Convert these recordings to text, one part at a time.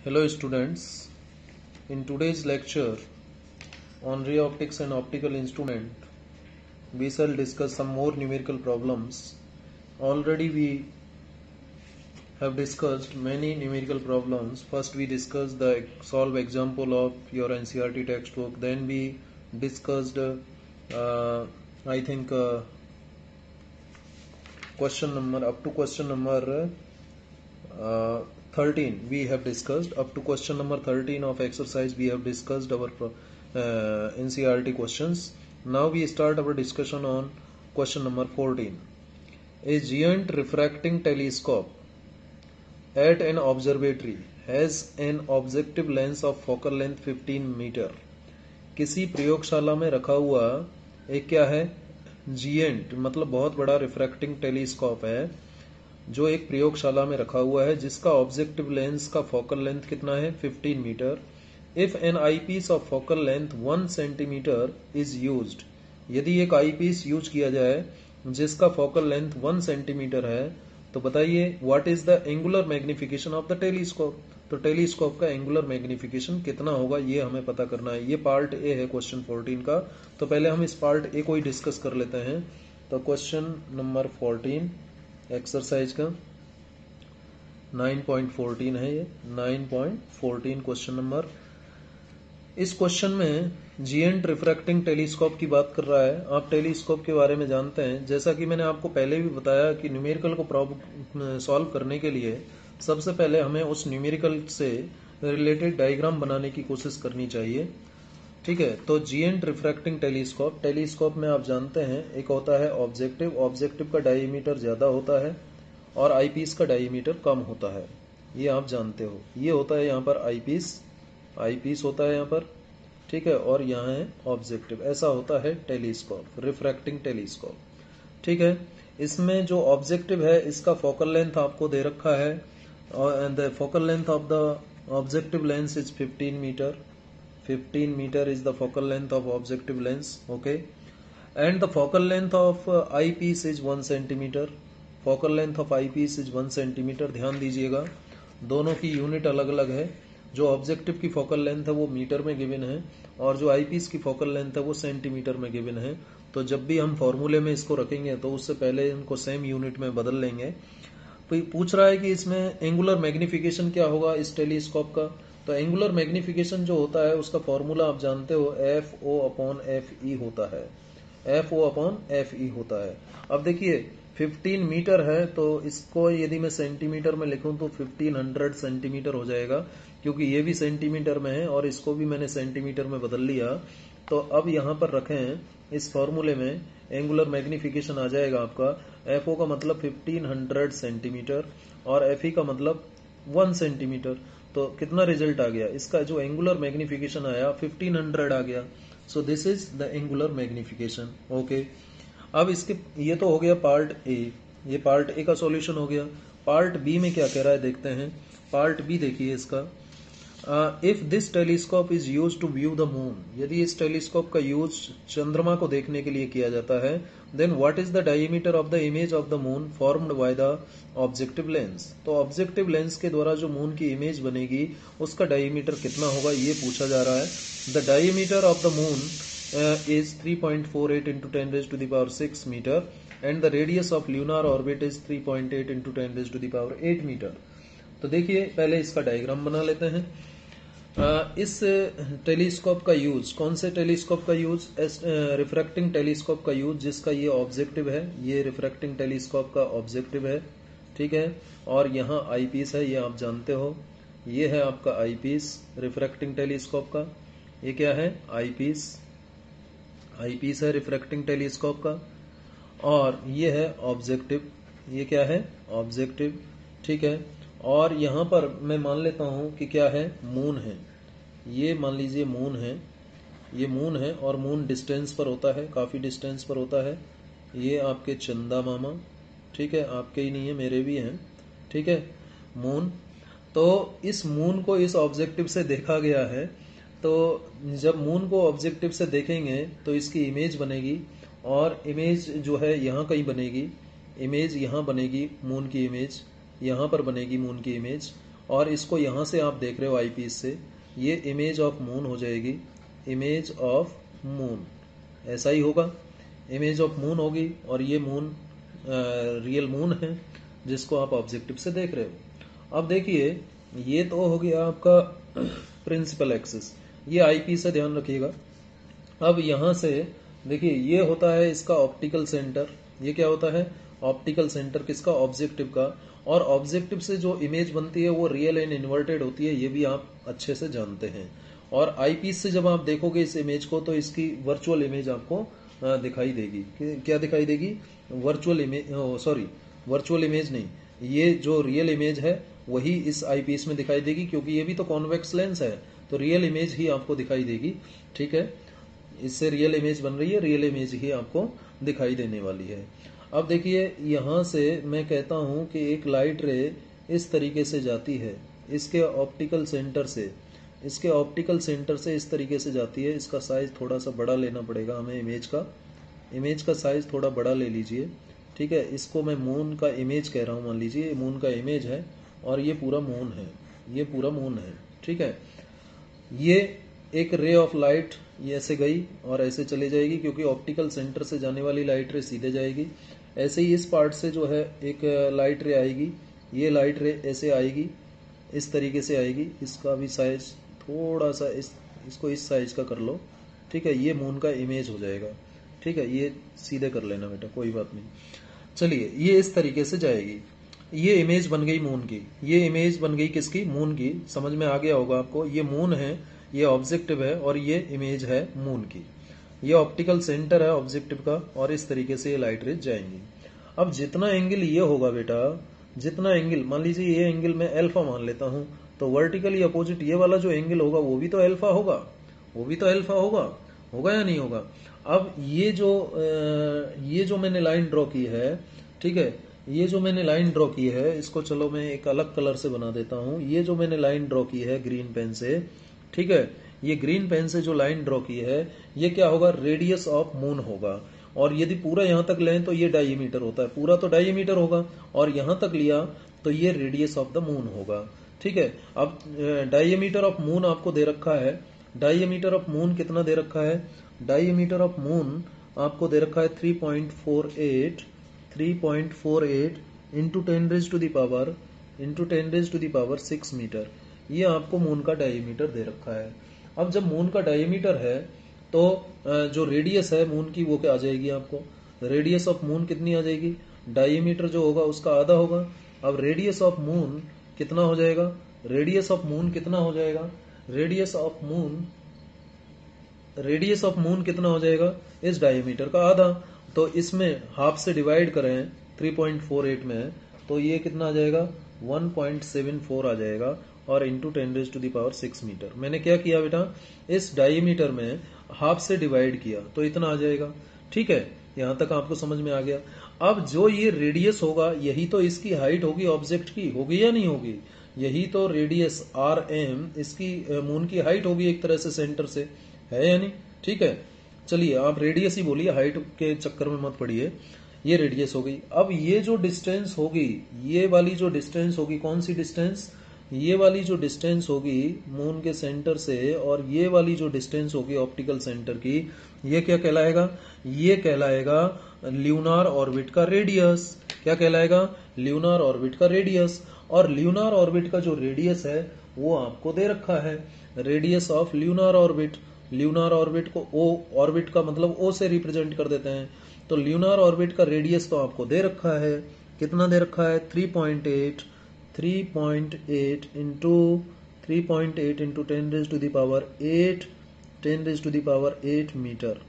Hello students, in today's lecture on ray optics and optical instrument, we shall discuss some more numerical problems. Already we have discussed many numerical problems. First we discussed the solve example of your NCERT textbook. Then we discussed I think question number up to question number 13 we have discussed. Up to question number 13 of exercise we have discussed our NCERT questions. Now we start our discussion on question number 14. A giant refracting telescope at an observatory has an objective lens of focal length 15 metre. किसी प्रयोगशाला में रखा हुआ एक क्या है, जिएंट मतलब बहुत बड़ा रिफ्रैक्टिंग टेलीस्कोप है जो एक प्रयोगशाला में रखा हुआ है, जिसका ऑब्जेक्टिव लेंस का फोकल लेंथ कितना है 15 metre. If an eyepiece of focal length 1 centimetre is used, यदि एक आईपीस यूज किया जाए जिसका फोकल लेंथ 1 सेंटीमीटर है, तो बताइए what is the angular magnification of the telescope. तो टेलीस्कोप का एंगुलर मैग्निफिकेशन कितना होगा ये हमें पता करना है. ये पार्ट ए है क्वेश्चन 14 का. तो पहले हम इस पार्ट ए को ही डिस्कस कर लेते हैं. तो क्वेश्चन नंबर 14 एक्सरसाइज का 9.14 है. ये 9.14 क्वेश्चन नंबर. इस क्वेश्चन में जिएंट रिफ्रैक्टिंग टेलीस्कोप की बात कर रहा है. आप टेलीस्कोप के बारे में जानते हैं, जैसा कि मैंने आपको पहले भी बताया कि न्यूमेरिकल को सॉल्व करने के लिए सबसे पहले हमें उस न्यूमेरिकल से रिलेटेड डायग्राम बनाने की कोशिश करनी चाहिए. ठीक है. तो जिएंट रिफ्रैक्टिंग टेलीस्कोप में आप जानते हैं एक होता है ऑब्जेक्टिव का डायमीटर ज्यादा होता है और आईपीस का डायमीटर कम होता है. ये आप जानते हो. ये होता है यहाँ पर आईपीस होता है यहाँ पर. ठीक है. और यहाँ है ऑब्जेक्टिव. ऐसा होता है टेलीस्कोप, रिफ्रैक्टिंग टेलीस्कोप. ठीक है. इसमें जो ऑब्जेक्टिव है इसका फोकल लेंथ आपको दे रखा है और the focal length of the objective lens is 15 metre. 15 meter is the focal length of objective lens. Okay, and the focal length of eyepiece is 1 centimeter. focal length of eyepiece is 1 centimeter. ध्यान दीजिएगा दोनों की unit अलग अलग है. जो objective की focal length है वो मीटर में गिवन है और जो आईपीस की फोकल लेंथ है वो सेंटीमीटर में गिवन है. तो जब भी हम फॉर्मूले में इसको रखेंगे तो उससे पहले इनको सेम यूनिट में बदल लेंगे. पूछ रहा है कि इसमें एंगुलर मैग्निफिकेशन क्या होगा इस टेलीस्कोप का. तो एंगुलर मैग्निफिकेशन जो होता है उसका फॉर्मूला आप जानते हो, F O upon F E होता है. F O upon F E होता है. अब देखिए 15 मीटर है तो इसको यदि मैं सेंटीमीटर में लिखूं तो 1500 सेंटीमीटर हो जाएगा, क्योंकि ये भी सेंटीमीटर में है और इसको भी मैंने सेंटीमीटर में बदल लिया. तो अब यहां पर रखें इस फॉर्मूले में एंगुलर मैग्निफिकेशन आ जाएगा आपका. एफ ओ का मतलब 1500 सेंटीमीटर और एफ ई का मतलब 1 सेंटीमीटर. तो कितना रिजल्ट आ गया इसका, जो एंगुलर मैग्निफिकेशन आया 1500 आ गया. So this is the angular magnification. Okay. अब इसके ये तो हो गया पार्ट ए. ये पार्ट ए का सॉल्यूशन हो गया. पार्ट बी में क्या कह रहा है देखते हैं. पार्ट बी देखिए इसका. If this telescope is use to view the moon, यदि इस टेलीस्कोप का यूज चंद्रमा को देखने के लिए किया जाता है, then what is the diameter of the image of the moon formed by the objective lens. तो ऑब्जेक्टिव लेंस के द्वारा जो मून की इमेज बनेगी उसका डायमीटर कितना होगा ये पूछा जा रहा है. The diameter of the moon is 3.48 into 10 raised to the power 6 meter and the radius of lunar orbit is 3.8 into 10 raised to the power 8 meter. तो देखिए पहले इसका डायग्राम बना लेते हैं. इस टेलीस्कोप का यूज, कौन से टेलीस्कोप का यूज, रिफ्रैक्टिंग टेलीस्कोप का यूज जिसका ये ऑब्जेक्टिव है. ये रिफ्रैक्टिंग टेलीस्कोप का ऑब्जेक्टिव है. ठीक है. और यहाँ आईपीस है, ये आप जानते हो. ये है आपका आईपीस रिफ्रैक्टिंग टेलीस्कोप का. ये क्या है, आईपीस है रिफ्रैक्टिंग टेलीस्कोप का. और ये है ऑब्जेक्टिव. ये क्या है, ऑब्जेक्टिव. ठीक है. और यहां पर मैं मान लेता हूं कि क्या है, मून है. ये मान लीजिए मून है. ये मून है और मून डिस्टेंस पर होता है, काफी डिस्टेंस पर होता है. ये आपके चंदा मामा. ठीक है. आपके ही नहीं है, मेरे भी हैं. ठीक है. मून. तो इस मून को इस ऑब्जेक्टिव से देखा गया है. तो जब मून को ऑब्जेक्टिव से देखेंगे तो इसकी इमेज बनेगी और इमेज जो है यहाँ कहीं बनेगी. इमेज यहाँ बनेगी, मून की इमेज यहाँ पर बनेगी, मून की इमेज. और इसको यहां से आप देख रहे हो आईपीस से, ये इमेज ऑफ मून हो जाएगी, इमेज ऑफ मून, ऐसा ही होगा, इमेज ऑफ मून होगी। और ये मून रियल मून है जिसको आप ऑब्जेक्टिव से देख रहे हो। अब देखिए ये तो हो गया आपका प्रिंसिपल एक्सिस, ये आईपीस से ध्यान रखिएगा। अब यहां से देखिए ये होता है इसका ऑप्टिकल सेंटर, ये क्या होता है ऑप्टिकल सेंटर किसका, ऑब्जेक्टिव का। और ऑब्जेक्टिव से जो इमेज बनती है वो रियल एंड इन्वर्टेड होती है, ये भी आप अच्छे से जानते हैं। और आईपीस से जब आप देखोगे इस इमेज को तो इसकी वर्चुअल इमेज आपको दिखाई देगी। क्या दिखाई देगी, virtual image, sorry virtual image नहीं, ये जो रियल इमेज है वही इस आईपीस में दिखाई देगी, क्योंकि ये भी तो कॉन्वेक्स लेंस है, तो रियल इमेज ही आपको दिखाई देगी। ठीक है, इससे रियल इमेज बन रही है, रियल इमेज ही आपको दिखाई देने वाली है। अब देखिए यहां से मैं कहता हूं कि एक लाइट रे इस तरीके से जाती है, इसके ऑप्टिकल सेंटर से, इसके ऑप्टिकल सेंटर से इस तरीके से जाती है। इसका साइज थोड़ा सा बड़ा लेना पड़ेगा हमें, इमेज का साइज थोड़ा बड़ा ले लीजिए। ठीक है, इसको मैं मून का इमेज कह रहा हूं, मान लीजिए मून का इमेज है और ये पूरा मून है, ये पूरा मून है। ठीक है, ये एक रे ऑफ लाइट ये ऐसे गई और ऐसे चले जाएगी, क्योंकि ऑप्टिकल सेंटर से जाने वाली लाइट रे सीधे जाएगी। ऐसे ही इस पार्ट से जो है एक लाइट रे आएगी, ये लाइट रे ऐसे आएगी, इस तरीके से आएगी। इसका भी साइज थोड़ा सा इसको इस साइज का कर लो। ठीक है, ये मून का इमेज हो जाएगा। ठीक है, ये सीधे कर लेना बेटा, कोई बात नहीं। चलिए ये इस तरीके से जाएगी, ये इमेज बन गई मून की, ये इमेज बन गई किसकी, मून की। समझ में आ गया होगा आपको, ये मून है, ये ऑब्जेक्टिव है और ये इमेज है मून की। ये ऑप्टिकल सेंटर है ऑब्जेक्टिव का और इस तरीके से ये लाइट रेज जाएंगी। अब जितना एंगल ये होगा बेटा, जितना एंगल, मान लीजिए ये एंगल मैं अल्फा मान लेता हूं, तो वर्टिकली अपोजिट ये वाला जो एंगल होगा वो भी तो अल्फा होगा, वो भी तो अल्फा होगा, होगा या नहीं होगा। अब ये जो मैंने लाइन ड्रॉ की है, ठीक है, ये जो मैंने लाइन ड्रॉ की है इसको चलो मैं एक अलग कलर से बना देता हूं। ये जो मैंने लाइन ड्रॉ की है ग्रीन पेन से, ठीक है, ये ग्रीन पेन से जो लाइन ड्रॉ की है ये क्या होगा, रेडियस ऑफ मून होगा। और यदि पूरा यहां तक लें तो ये डायमीटर होता है, पूरा तो डायमीटर होगा, और यहां तक लिया तो ये रेडियस ऑफ द मून होगा। ठीक है, अब डायमीटर ऑफ मून आपको दे रखा है, डायमीटर ऑफ मून कितना दे रखा है, डायमीटर ऑफ मून आपको दे रखा है 3.48 into 10 raise to the power 6 metre. ये आपको मून का डायमीटर दे रखा है। अब जब मून का डायमीटर है तो जो रेडियस है मून की वो क्या आ जाएगी, आपको रेडियस ऑफ मून कितनी आ जाएगी, डायमीटर जो होगा उसका आधा होगा। अब रेडियस ऑफ मून कितना हो जाएगा, रेडियस ऑफ मून कितना हो जाएगा, रेडियस ऑफ मून कितना हो जाएगा, इस डायमीटर का आधा। तो इसमें हाफ से डिवाइड करें 3.48 में तो ये कितना आ जाएगा, 1.74 आ जाएगा, और into 10 raise to the power 6 metre. मैंने क्या किया बेटा, इस डायमीटर में हाफ से डिवाइड किया तो इतना आ जाएगा। ठीक है, यहां तक आपको समझ में आ गया। अब जो ये रेडियस होगा यही तो इसकी हाइट होगी, ऑब्जेक्ट की, होगी या नहीं होगी, यही तो रेडियस RM इसकी मून की हाइट होगी एक तरह से, सेंटर से, है या नहीं। ठीक है, चलिए आप रेडियस ही बोलिए, हाइट के चक्कर में मत पड़िए, ये रेडियस हो गई। अब ये जो डिस्टेंस होगी, ये वाली जो डिस्टेंस होगी, कौन सी डिस्टेंस, ये वाली जो डिस्टेंस होगी मून के सेंटर से, और ये वाली जो डिस्टेंस होगी ऑप्टिकल सेंटर की, ये क्या कहलाएगा, ये कहलाएगा ल्यूनार ऑर्बिट का रेडियस। क्या कहलाएगा, ल्यूनार ऑर्बिट का रेडियस। और ल्यूनार ऑर्बिट का जो रेडियस है वो आपको दे रखा है, radius of lunar orbit. ल्यूनार orbit को ओ, ऑर्बिट का मतलब ओ से रिप्रेजेंट कर देते हैं, तो ल्यूनार ऑर्बिट का रेडियस तो आपको दे रखा है, कितना दे रखा है, 3.8 into 10 raise to the power 8 metre.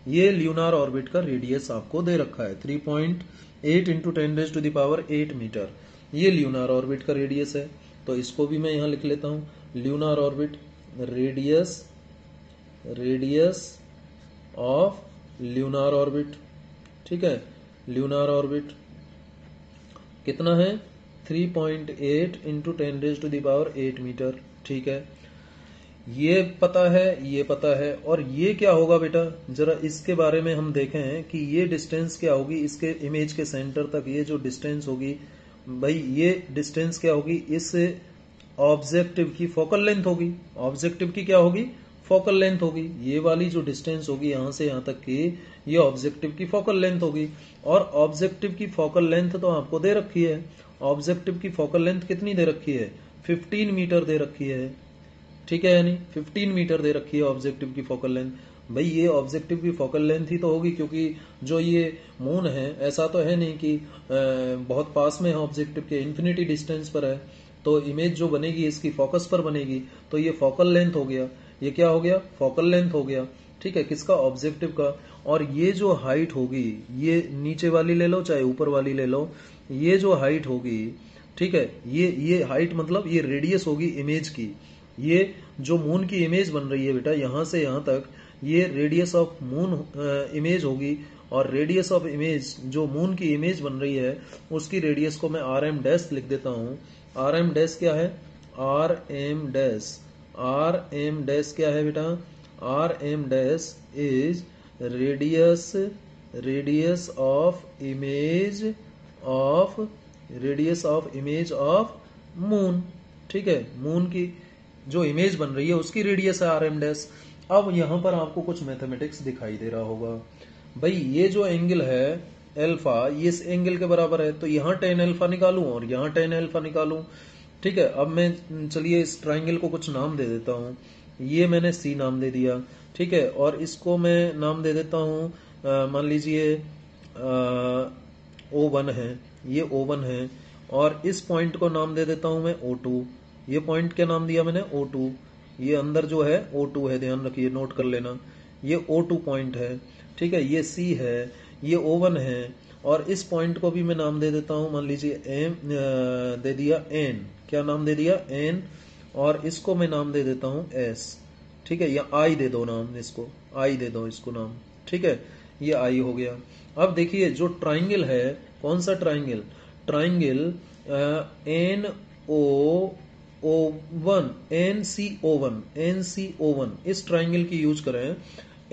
ये ल्यूनार ऑर्बिट का रेडियस आपको दे रखा है, 3.8 into 10 raise to the power 8 metre. ये ल्यूनार ऑर्बिट का रेडियस है। तो इसको भी मैं यहां लिख लेता हूं, lunar orbit radius of lunar orbit. ठीक है, ल्यूनार ऑर्बिट कितना है, 3.8 into 10 raise to the power 8 metre. ठीक है, ये पता है, ये पता है। और ये क्या होगा बेटा, जरा इसके बारे में हम देखें कि ये डिस्टेंस क्या होगी, इसके इमेज के सेंटर तक ये जो डिस्टेंस होगी भाई, ये डिस्टेंस क्या होगी, इस ऑब्जेक्टिव की फोकल लेंथ होगी। ऑब्जेक्टिव की क्या होगी? फोकल लेंथ होगी। ये वाली जो डिस्टेंस होगी यहां से यहां तक की, ये ऑब्जेक्टिव की फोकल लेंथ होगी। और ऑब्जेक्टिव की फोकल लेंथ तो आपको दे रखी है। ऑब्जेक्टिव की फोकल लेंथ कितनी दे रखी है? 15 मीटर दे रखी है। ठीक है, यानी 15 मीटर दे रखी है ऑब्जेक्टिव की फोकल लेंथ। भाई ये ऑब्जेक्टिव की फोकल लेंथ ही तो होगी, क्योंकि जो ये मून है ऐसा तो है नहीं कि बहुत पास में है ऑब्जेक्टिव के, इन्फिनिटी डिस्टेंस पर है। तो इमेज जो बनेगी इसकी फोकस पर बनेगी, तो ये फोकल लेंथ हो गया। ये क्या हो गया? फोकल लेंथ हो गया। ठीक है, किसका? ऑब्जेक्टिव का। और ये जो हाइट होगी, ये नीचे वाली ले लो चाहे ऊपर वाली ले लो, ये जो हाइट होगी, ठीक है, ये हाइट मतलब ये रेडियस होगी इमेज की। ये जो मून की इमेज बन रही है बेटा, यहां से यहां तक, ये रेडियस ऑफ मून इमेज होगी। और रेडियस ऑफ इमेज, जो मून की इमेज बन रही है, उसकी रेडियस को मैं आर एम डैश लिख देता हूं। आर एम डैश क्या है? R M dash, R M dash क्या है बेटा? R M dash is radius, radius of image of, radius of image of moon. ठीक है, मून की जो इमेज बन रही है उसकी रेडियस है आर एम डैश। अब यहां पर आपको कुछ मैथमेटिक्स दिखाई दे रहा होगा। भाई ये जो एंगल है एल्फा, ये इस एंगल के बराबर है, तो यहां टेन एल्फा निकालूं और यहां टेन एल्फा निकालूं। ठीक है, अब मैं चलिए इस ट्राइंगल को कुछ नाम दे देता हूं। ये मैंने सी नाम दे दिया। ठीक है, और इसको मैं नाम दे देता हूं, मान लीजिए O1 है, ये O1 है। और इस पॉइंट को नाम दे देता हूं मैं O2। ये पॉइंट क्या नाम दिया मैंने? O2। ये अंदर जो है O2 है, ध्यान रखिए, नोट कर लेना। ये O2 पॉइंट है। ठीक है, ये C है, ये O1 है। और इस पॉइंट को भी मैं नाम दे देता हूं, मान लीजिए M दे दिया N। क्या नाम दे दिया? N। और इसको मैं नाम दे देता हूं S। ठीक है, या I दे दो नाम इसको, I दे दो इसको नाम। ठीक है, ये I हो गया। अब देखिए जो ट्राइंगल है, कौन सा triangle? Triangle NO1, NCO1, NCO1, इस ट्राइंगल की यूज करें।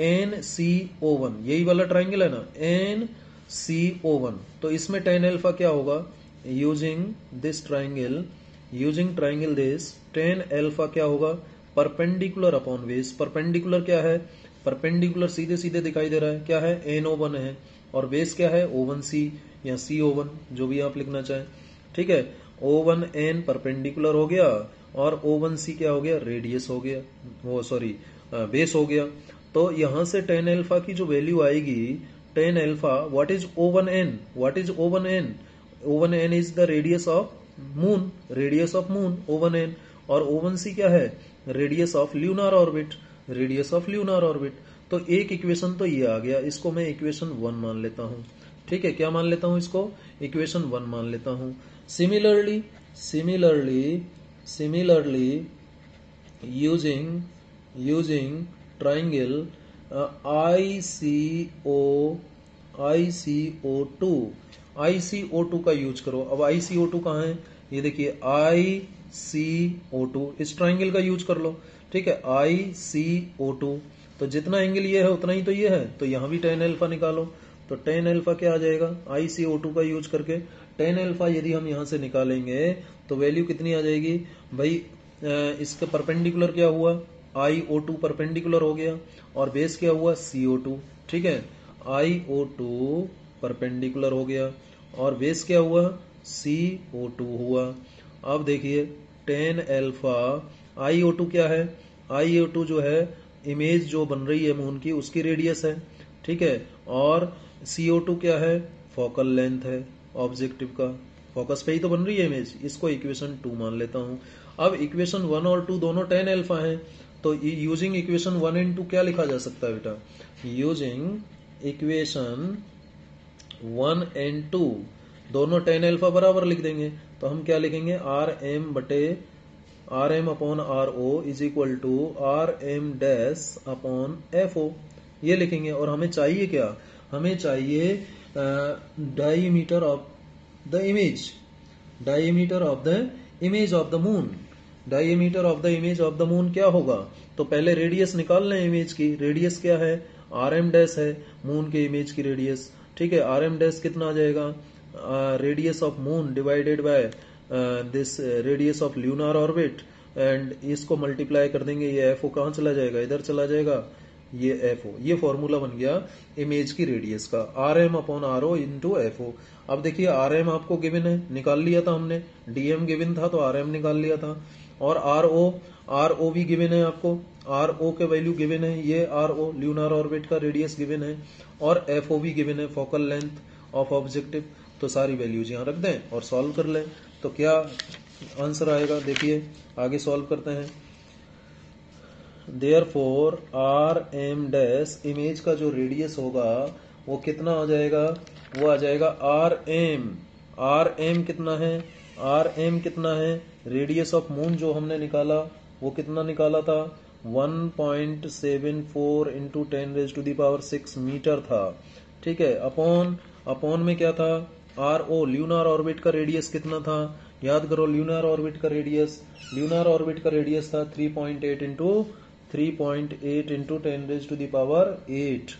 NCO1, यही वाला ट्राइंगल है ना, NCO1। तो इसमें tan अल्फा क्या होगा? Using this triangle, using triangle this, tan alpha क्या होगा? Perpendicular upon base. परपेंडिकुलर क्या है? परपेंडिकुलर सीधे सीधे दिखाई दे रहा है, क्या है? NO1 है। और बेस क्या है? O1C या CO1, जो भी आप लिखना चाहें। ठीक है, O1N परपेंडिकुलर हो गया, और O1C क्या हो गया? रेडियस हो गया, वो सॉरी बेस हो गया। तो यहां से tan अल्फा की जो वैल्यू आएगी, tan alpha, what is O1N? What is O1N? O1N is the radius of moon, radius of moon O1N। और O1C क्या है? Radius of lunar orbit, radius of lunar orbit. तो एक इक्वेशन तो ये आ गया, इसको मैं इक्वेशन 1 मान लेता हूं। ठीक है, क्या मान लेता हूं इसको? इक्वेशन 1 मान लेता हूं। Similarly, similarly, similarly using triangle ICO2, ICO2 का यूज करो। अब ICO2 कहाँ है? ये देखिए ICO2, इस ट्राइंगल का यूज कर लो। ठीक है, ICO2, तो जितना एंगल ये है उतना ही तो ये है, तो यहां भी tan अल्फा निकालो। तो tan अल्फा क्या आ जाएगा? ICO2 का यूज करके tan अल्फा यदि हम यहां से निकालेंगे तो वैल्यू कितनी आ जाएगी भाई? इसका परपेंडिकुलर क्या हुआ? IO2 परपेंडिकुलर हो गया, और बेस क्या हुआ? CO2। ठीक है, IO2 परपेंडिकुलर हो गया, और बेस क्या हुआ? CO2 हुआ। अब देखिए tan अल्फा, IO2 क्या है? IO2 जो है इमेज जो बन रही है मून की, उसकी रेडियस है। ठीक है, और CO2 क्या है? फोकल लेंथ है ऑब्जेक्टिव का, फोकस पे ही तो बन रही है इमेज। इसको इक्वेशन 2 मान लेता हूं। अब इक्वेशन 1 और 2 दोनों tan अल्फा है, तो यूजिंग इक्वेशन 1 एंड 2 क्या लिखा जा सकता है बेटा? यूजिंग इक्वेशन 1 एंड 2 दोनों tan अल्फा बराबर लिख देंगे। तो हम क्या लिखेंगे? RM upon RO is equal to RM dash upon FO, ये लिखेंगे। और हमें चाहिए क्या? हमें चाहिए diameter of the image, diameter of the image of the moon. Diameter of the image of the moon क्या होगा? तो पहले रेडियस निकाल लें इमेज की। रेडियस क्या है? RM डैश है मून के इमेज की रेडियस। ठीक है, RM डैश कितना आ जाएगा? Radius of moon divided by this radius of lunar orbit and इसको मल्टीप्लाई कर देंगे, ये एफ ओ कहाँ चला जाएगा, इधर चला जाएगा, ये एफ ओ, ये फॉर्मूला बन गया इमेज की रेडियस का, R M upon R O into F O. अब देखिए आर एम आपको गिवन है, निकाल लिया था हमने, डीएम गिवन था तो आर एम निकाल लिया था, और आर ओ भी गिवन है आपको, आर ओ के वैल्यू गिवन है, ये आर ओ ल्यूनार ऑर्बिट का रेडियस गिवन है, और एफ ओ भी गिवन है, फोकल लेंथ ऑफ ऑब्जेक्टिव। तो सारी वैल्यूज यहाँ रख दें और सॉल्व कर लें, तो क्या आंसर आएगा, देखिए आगे सॉल्व करते हैं। Therefore R M dash image का जो रेडियस होगा वो कितना आ जाएगा, वो आ जाएगा आर एम कितना है, आर एम कितना है, रेडियस ऑफ मून जो हमने निकाला वो कितना निकाला था, 1.74 इंटू 10⁻⁶ मीटर था, ठीक है। अपॉन में क्या था, आर ओ ल्यूनार ऑर्बिट का रेडियस कितना था, याद करो ल्यूनार ऑर्बिट का रेडियस था 3.8 इंटू 3.8 इंटू 10⁸,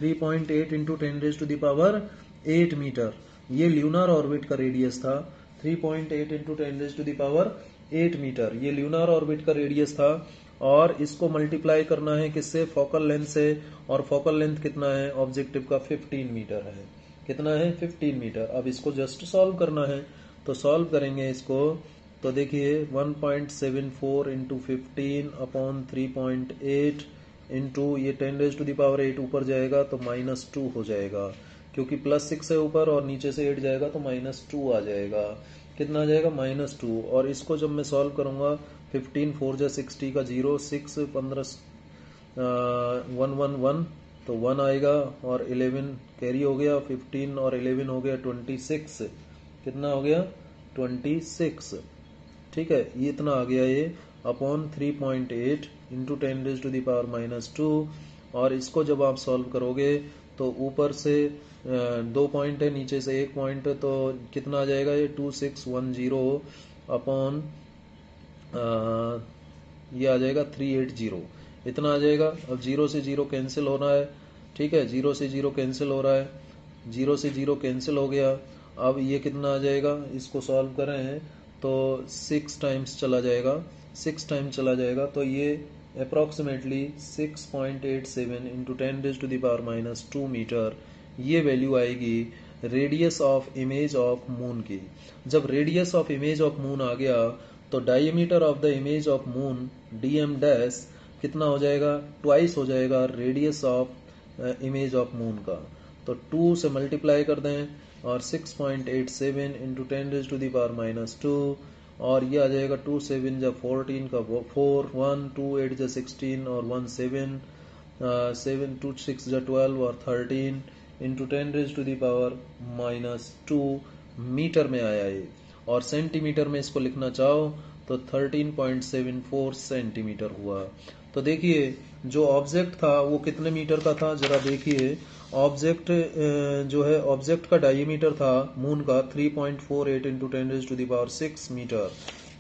3.8 इंटू 10⁸ मीटर, ये ल्यूनार ऑर्बिट का रेडियस था, 3.8 इंटू 10⁸ मीटर, ये ल्यूनार ऑर्बिट का रेडियस था। और इसको मल्टीप्लाई करना है किससे, फोकल लेंथ से, और फोकल लेंथ कितना है ऑब्जेक्टिव का, 15 मीटर है, कितना है 15 मीटर। अब इसको जस्ट सॉल्व करना है, तो सॉल्व करेंगे इसको, तो देखिए 1.74 इंटू 15 अपॉन 3.8 इंटू ये 10⁸ ऊपर जाएगा तो -2 हो जाएगा, क्योंकि +6 है ऊपर और नीचे से 8 जाएगा तो -2 आ जाएगा, कितना आ जाएगा -2। और इसको जब मैं सॉल्व करूंगा 15 4 जा 60 का 0, 6 15 1 1 1 तो 1 आएगा, और 11 कैरी हो गया, 15 और 11 हो गया 26, कितना हो गया 26, ठीक है, ये इतना आ गया ये, अपॉन 3.8 इंटू 10⁻⁻²। और इसको जब आप सॉल्व करोगे तो ऊपर से 2 पॉइंट है, नीचे से 1 पॉइंट है, तो कितना आ जाएगा ये 2610 अपॉन ये आ जाएगा 380, इतना आ जाएगा। अब 0 से 0 कैंसिल हो रहा है, ठीक है, 0 से 0 कैंसिल हो रहा है, 0 से 0 कैंसिल हो गया। अब ये कितना आ जाएगा, इसको सॉल्व कर रहे हैं तो 6 टाइम्स चला जाएगा, 6 टाइम्स चला जाएगा, तो ये अप्रोक्सीमेटली 6.87 इंटू 10⁻⁻² मीटर, ये वैल्यू आएगी radius of image of moon की। जब radius of image of moon आ गया तो diameter of the image of moon DM dash कितना हो जाएगा, ट्वाइस हो जाएगा radius of image of moon का, तो 2 से मल्टीप्लाई कर दें और 6.87 इंटू 10⁻⁻², और ये आ जाएगा 2 7 जा 14 का 4, 1 2 8 जा 16 और 1 7 7 2 6 जा 12 और 13 इंटू 10⁻⁻² मीटर में आया ये। और सेंटीमीटर में इसको लिखना चाहो तो 13.74 सेंटीमीटर हुआ। तो देखिए जो ऑब्जेक्ट था वो कितने मीटर का था, जरा देखिए, ऑब्जेक्ट जो है ऑब्जेक्ट का डायमीटर था मून का 3.48 इंटू 10⁻⁶ मीटर,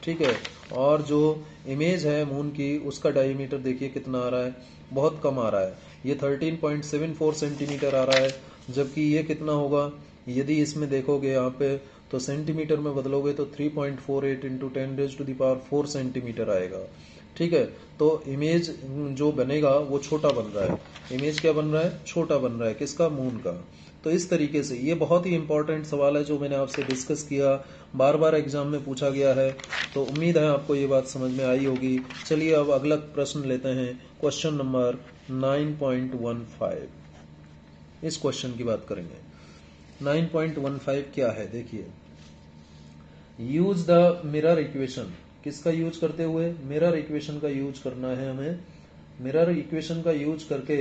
ठीक है। और जो इमेज है मून की उसका डायमीटर देखिए कितना आ रहा है, बहुत कम आ रहा है, ये 13.74 सेंटीमीटर आ रहा है, जबकि ये कितना होगा, यदि इसमें देखोगे यहाँ पे तो सेंटीमीटर में बदलोगे तो 3.48 इंटू 10⁻⁴ सेंटीमीटर आएगा, ठीक है। तो इमेज जो बनेगा वो छोटा बन रहा है, इमेज क्या बन रहा है, छोटा बन रहा है, किसका, मून का। तो इस तरीके से ये बहुत ही इंपॉर्टेंट सवाल है जो मैंने आपसे डिस्कस किया, बार बार एग्जाम में पूछा गया है, तो उम्मीद है आपको ये बात समझ में आई होगी। चलिए अब अगला प्रश्न लेते हैं, क्वेश्चन नंबर 9.15, इस क्वेश्चन की बात करेंगे। 9.15 क्या है, देखिए, यूज द मिरर इक्वेशन, किसका यूज करते हुए, मिरर इक्वेशन का यूज करना है हमें। मिरर इक्वेशन का यूज करके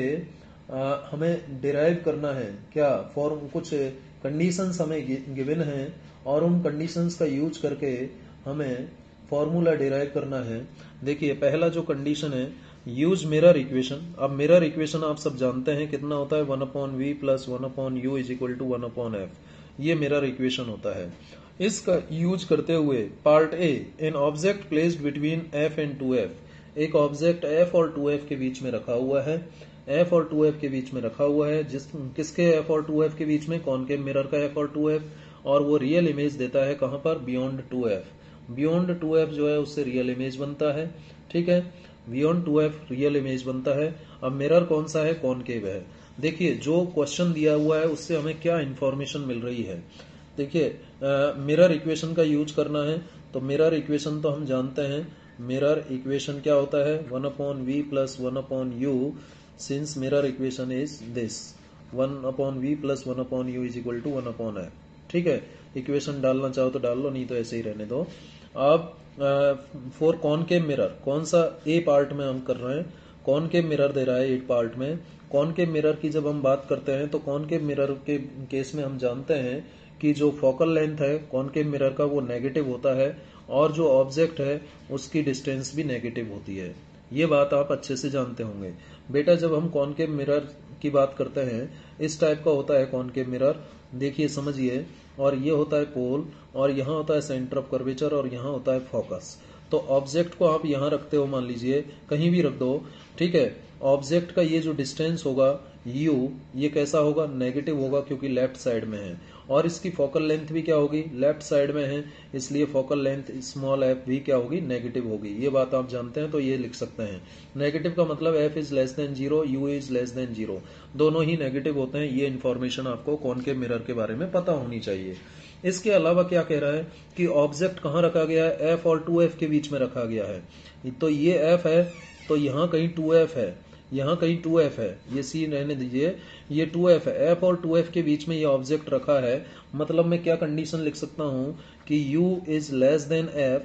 हमें डिराइव करना है क्या, फॉर्म, कुछ कंडीशंस हमें गिवन हैं और उन कंडीशंस का यूज करके हमें फॉर्मूला डिराइव करना है। देखिए पहला जो कंडीशन है, यूज मिरर इक्वेशन। अब मिरर इक्वेशन आप सब जानते हैं कितना होता है, 1/v plus 1/u is equal to 1/f, ये मिरर इक्वेशन होता है। इसका यूज करते हुए part A, N object placed between f and 2f, एक ऑब्जेक्ट f और 2f के बीच में रखा हुआ है, f और 2f के बीच में रखा हुआ है, किसके f और 2f के बीच में, कॉनकेव मिरर का f और 2f, और वो रियल इमेज देता है कहाँ पर, बियॉन्ड 2f। बियॉन्ड 2f जो है उससे रियल इमेज बनता है, ठीक है, बियॉन्ड 2f रियल इमेज बनता है। अब मिरर कौन सा है, कॉनकेव है। देखिए जो क्वेश्चन दिया हुआ है उससे हमें क्या इंफॉर्मेशन मिल रही है। देखिए मिरर इक्वेशन का यूज करना है, तो मिरर इक्वेशन तो हम जानते हैं, मिरर इक्वेशन क्या होता है, 1/v plus 1/u, since mirror equation is this 1/v plus 1/u is equal to 1/f। ठीक है, इक्वेशन डालना चाहो तो डाल लो, नहीं तो ऐसे ही रहने दो। अब फॉर कॉनकेव मिरर, कौन सा ए पार्ट में हम कर रहे हैं, कॉनकेव मिरर दे रहा है 8 पार्ट में। कॉनकेव मिरर की जब हम बात करते हैं तो कॉनकेव मिरर के केस में हम जानते हैं कि जो फोकल लेंथ है कॉनकेव मिरर का वो नेगेटिव होता है और जो ऑब्जेक्ट है उसकी डिस्टेंस भी नेगेटिव होती है। ये बात आप अच्छे से जानते होंगे बेटा। जब हम कॉनकेव मिरर की बात करते हैं, इस टाइप का होता है कॉनकेव मिरर, देखिए समझिए, और ये होता है पोल, और यहाँ होता है सेंटर ऑफ कर्वेचर, और यहाँ होता है फोकस। तो ऑब्जेक्ट को आप यहाँ रखते हो, मान लीजिए कहीं भी रख दो, ठीक है। ऑब्जेक्ट का ये जो डिस्टेंस होगा u, ये कैसा होगा, नेगेटिव होगा क्योंकि लेफ्ट साइड में है, और इसकी फोकल लेंथ भी क्या होगी, लेफ्ट साइड में है, इसलिए फोकल लेंथ स्मॉल f भी क्या होगी, नेगेटिव होगी। ये बात आप जानते हैं तो ये लिख सकते हैं। नेगेटिव का मतलब f is less than 0, u is less than 0, दोनों ही नेगेटिव होते हैं। ये इन्फॉर्मेशन आपको कॉनकेव मिरर के बारे में पता होनी चाहिए। इसके अलावा क्या कह रहा है कि ऑब्जेक्ट कहाँ रखा गया है, f और 2f के बीच में रखा गया है। तो ये f है, तो यहाँ कहीं 2f है, यहाँ कहीं 2f है, ये सी रहने दीजिए, ये 2f है, f और 2f के बीच में ये ऑब्जेक्ट रखा है। मतलब मैं क्या कंडीशन लिख सकता हूँ कि u is less than f,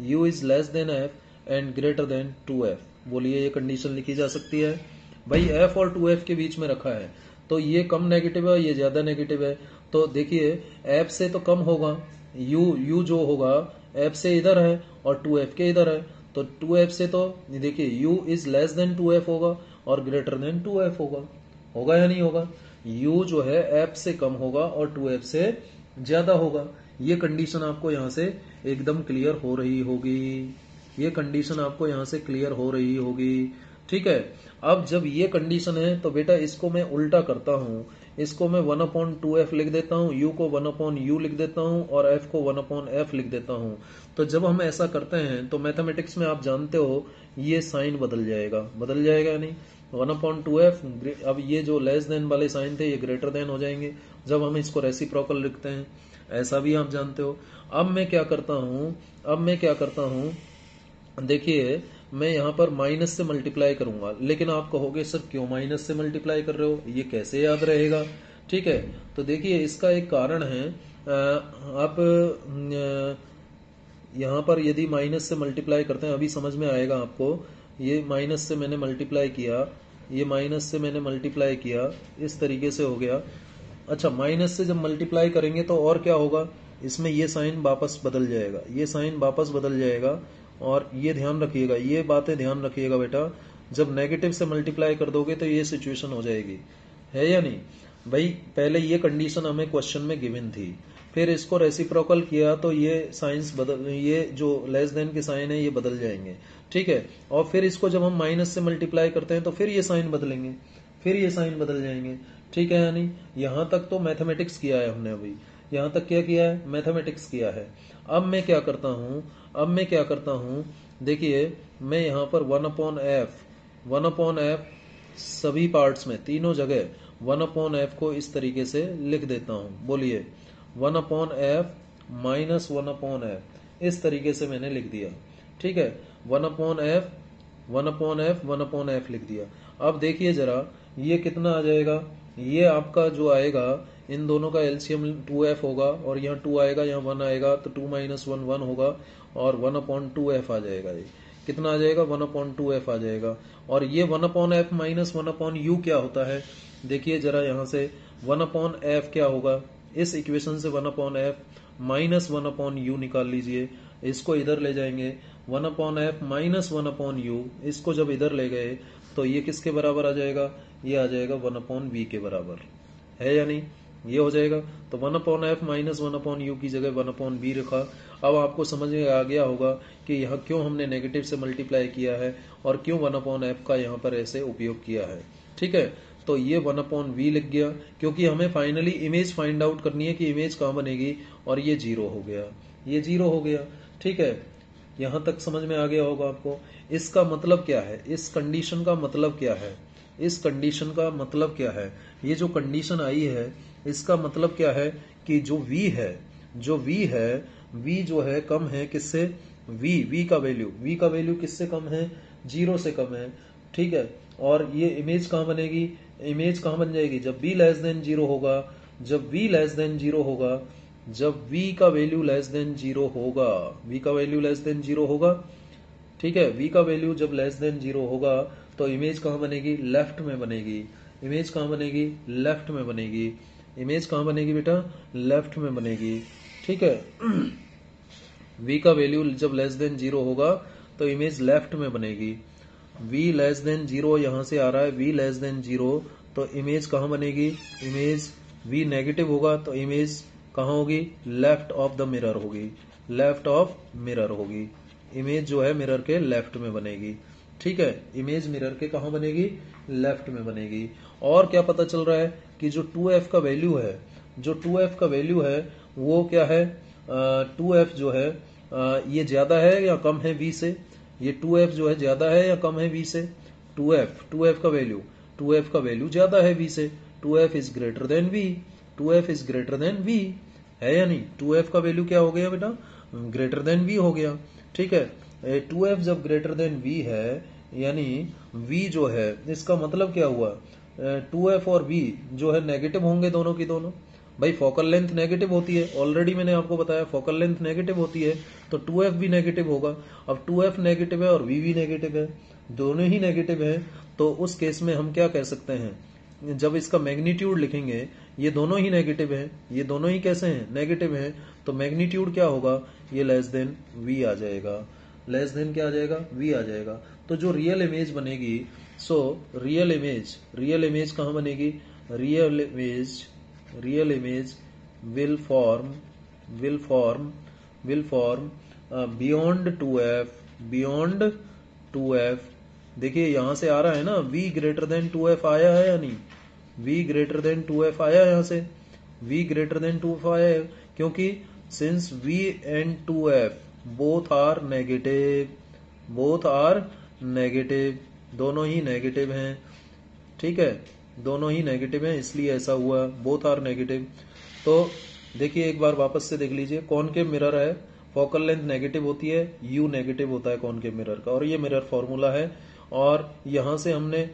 u is less than f and greater than 2f। बोलिए ये कंडीशन लिखी जा सकती है। भाई f और 2f के बीच में रखा है, तो ये कम नेगेटिव है, ये ज्यादा नेगेटिव है, तो देखिए f से तो कम होगा, u जो होगा f से इधर है और 2f के इधर है, तो 2f से तो देखिए u is less than 2f होगा और ग्रेटर देन 2f होगा, होगा या नहीं होगा। u जो है f से कम होगा और 2f से ज्यादा होगा। ये कंडीशन आपको यहाँ से एकदम क्लियर हो रही होगी, ये कंडीशन आपको यहाँ से क्लियर हो रही होगी, ठीक है। अब जब ये कंडीशन है तो बेटा इसको मैं उल्टा करता हूँ, इसको मैं 1/2f लिख देता हूँ, u को 1/u लिख देता हूँ और f को 1/f लिख देता हूँ। तो जब हम ऐसा करते हैं तो मैथमेटिक्स में आप जानते हो ये साइन बदल जाएगा, बदल जाएगा या नहीं, 1/2f। अब ये जो लेस देन वाले साइन थे ये ग्रेटर देन हो जाएंगे जब हम इसको रेसिप्रोकल लिखते हैं, ऐसा भी आप जानते हो। अब मैं क्या करता हूँ, देखिए मैं यहाँ पर माइनस से मल्टीप्लाई करूंगा, लेकिन आप कहोगे सर क्यों माइनस से मल्टीप्लाई कर रहे हो, ये कैसे याद रहेगा, ठीक है। तो देखिए इसका एक कारण है, आप यहाँ पर यदि माइनस से मल्टीप्लाई करते हैं, अभी समझ में आएगा आपको। ये माइनस से मैंने मल्टीप्लाई किया, ये माइनस से मैंने मल्टीप्लाई किया, इस तरीके से हो गया। अच्छा, माइनस से जब मल्टीप्लाई करेंगे तो और क्या होगा, इसमें ये साइन वापस बदल जाएगा, ये साइन वापस बदल जाएगा। और ये ध्यान रखिएगा, ये बातें ध्यान रखिएगा बेटा, जब नेगेटिव से मल्टीप्लाई कर दोगे तो ये सिचुएशन हो जाएगी, है या नहीं भाई। पहले ये कंडीशन हमें क्वेश्चन में गिवन थी, फिर इसको रेसिप्रोकल किया तो ये साइंस बदल, ये जो लेस देन के साइन है ये बदल जाएंगे, ठीक है। और फिर इसको जब हम माइनस से मल्टीप्लाई करते हैं तो फिर ये साइन बदलेंगे, फिर ये साइन बदल जाएंगे, ठीक है या नहीं। यहां तक तो मैथमेटिक्स किया है हमने, अभी यहां तक क्या किया है, मैथमेटिक्स किया है। अब मैं क्या करता हूं, देखिए मैं यहां पर 1/f सभी पार्ट्स में, तीनों जगह 1/f को इस तरीके से लिख देता हूं। बोलिए 1/f माइनस 1/f, इस तरीके से मैंने लिख दिया, ठीक है। 1/f लिख दिया। अब देखिए जरा ये कितना आ जाएगा, ये आपका जो आएगा, इन दोनों का एलसीएम 2f होगा, और यहाँ 2 आएगा, यहाँ 1 आएगा, तो 2 - 1 1 होगा, और 1/2f आ जाएगा। ये कितना आ जाएगा, 1/2f आ जाएगा। और ये 1/f माइनस 1/u क्या होता है, देखिए जरा यहाँ से 1/f क्या होगा, इस इक्वेशन से 1/f माइनस 1/u निकाल लीजिए, इसको इधर ले जाएंगे, 1/f माइनस 1/u, इसको जब इधर ले गए तो ये किसके बराबर आ जाएगा, ये आ जाएगा 1/v के बराबर, है या नहीं, ये हो जाएगा। तो 1/f माइनस 1/u की जगह 1/v रखा। अब आपको समझ में आ गया होगा कि यहाँ क्यों हमने नेगेटिव से मल्टीप्लाई किया है और क्यों 1/f का यहाँ पर ऐसे उपयोग किया है, ठीक है। तो ये 1/v लिख गया, क्योंकि हमें फाइनली इमेज फाइंड आउट करनी है कि इमेज कहाँ बनेगी, और ये 0 हो गया, ये 0 हो गया। ठीक है, यहां तक समझ में आ गया होगा आपको। इसका मतलब क्या है, इस कंडीशन का मतलब क्या है, इस कंडीशन का मतलब क्या है, ये जो कंडीशन आई है इसका मतलब क्या है कि जो v है, जो v है, v जो है कम है किससे, v का वैल्यू किससे कम है, 0 से कम है। ठीक है, और ये इमेज कहाँ बनेगी, इमेज कहाँ बन जाएगी, जब v लेस देन 0 होगा, जब v लेस देन 0 होगा, जब v का वैल्यू लेस देन 0 होगा, v का वैल्यू लेस देन 0 होगा। ठीक है, v का वैल्यू जब लेस देन 0 होगा तो इमेज कहाँ बनेगी, लेफ्ट में बनेगी। इमेज कहाँ बनेगी, लेफ्ट में बनेगी। इमेज कहाँ बनेगी बेटा, लेफ्ट में बनेगी। ठीक है, v का वैल्यू जब लेस देन 0 होगा तो इमेज लेफ्ट में बनेगी। v लेस देन 0 यहां से आ रहा है, v लेस देन 0, तो इमेज कहाँ बनेगी, इमेज v नेगेटिव होगा तो इमेज कहाँ होगी, लेफ्ट ऑफ द मिरर होगी, लेफ्ट ऑफ मिरर होगी। इमेज जो है मिरर के लेफ्ट में बनेगी। ठीक है, इमेज मिरर के कहाँ बनेगी, लेफ्ट में बनेगी। और क्या पता चल रहा है कि जो 2f का वैल्यू है, जो 2f का वैल्यू है वो क्या है, 2f जो है ये ज्यादा है या कम है v से, ये 2f जो है ज्यादा है या कम है v से, 2f का वैल्यू, 2f का वैल्यू ज्यादा है v से, 2f is greater than v, 2f is greater than v, है या नहीं। 2f का वैल्यू क्या हो गया बेटा, ग्रेटर देन v हो गया। ठीक है, 2f जब ग्रेटर देन v है, यानी v जो है, इसका मतलब क्या हुआ, 2f और v जो है नेगेटिव होंगे दोनों की दोनों। भाई फोकल लेंथ नेगेटिव होती है, ऑलरेडी मैंने आपको बताया फोकल लेंथ नेगेटिव होती है, तो 2f भी नेगेटिव होगा। अब 2f नेगेटिव है और v भी नेगेटिव है, दोनों ही नेगेटिव है, तो उस केस में हम क्या कह सकते हैं, जब इसका मैग्नीट्यूड लिखेंगे, ये दोनों ही नेगेटिव है, ये दोनों ही कैसे हैं, नेगेटिव है, तो मैग्नीट्यूड क्या होगा, ये लेस देन v आ जाएगा, लेस देन क्या आ जाएगा, v आ जाएगा। तो जो रियल इमेज बनेगी, सो रियल इमेज कहाँ बनेगी, real image will form beyond 2f। देखिए यहां से आ रहा है ना, v ग्रेटर देन 2f आया है या नहीं, v ग्रेटर देन 2f आया है, यहां से v ग्रेटर देन 2f आया है, क्योंकि since v and 2f both are negative, दोनों ही नेगेटिव हैं। ठीक है, दोनों ही नेगेटिव हैं, इसलिए ऐसा हुआ, बोथ आर नेगेटिव। तो देखिए एक बार वापस से देख लीजिए, कॉनकेव मिरर है, फोकल लेंथ नेगेटिव होती है, u नेगेटिव होता है कॉनकेव मिरर का, और ये मिरर फॉर्मूला है। और यहां से हमने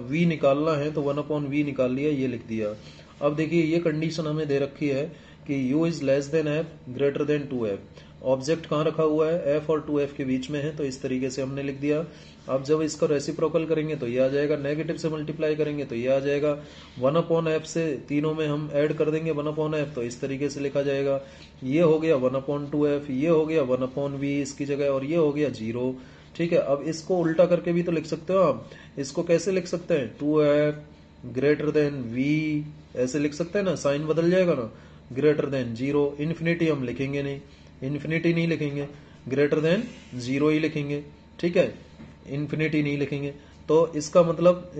v निकालना है तो 1/v निकाल लिया, ये लिख दिया। अब देखिए ये कंडीशन हमें दे रखी है कि u is less than f greater than 2f। Object कहाँ रखा हुआ है, f और 2f के बीच में है, तो इस तरीके से हमने लिख दिया। अब जब इसका रेसिप्रोकल करेंगे तो ये आ जाएगा, नेगेटिव से मल्टीप्लाई करेंगे तो ये आ जाएगा, 1/f से तीनों में हम ऐड कर देंगे 1/f, तो इस तरीके से लिखा जाएगा। ये हो गया 1/2f, ये हो गया 1/v इसकी जगह, और ये हो गया 0। ठीक है, अब इसको उल्टा करके भी तो लिख सकते हो आप, इसको कैसे लिख सकते हैं, 2f ग्रेटर देन v, ऐसे लिख सकते हैं ना, साइन बदल जाएगा ना, ग्रेटर देन 0, इन्फिनिटी हम लिखेंगे नहीं, इन्फिनिटी नहीं लिखेंगे, ग्रेटर देन 0 ही लिखेंगे। ठीक है, इन्फिनिटी नहीं लिखेंगे, तो इसका मतलब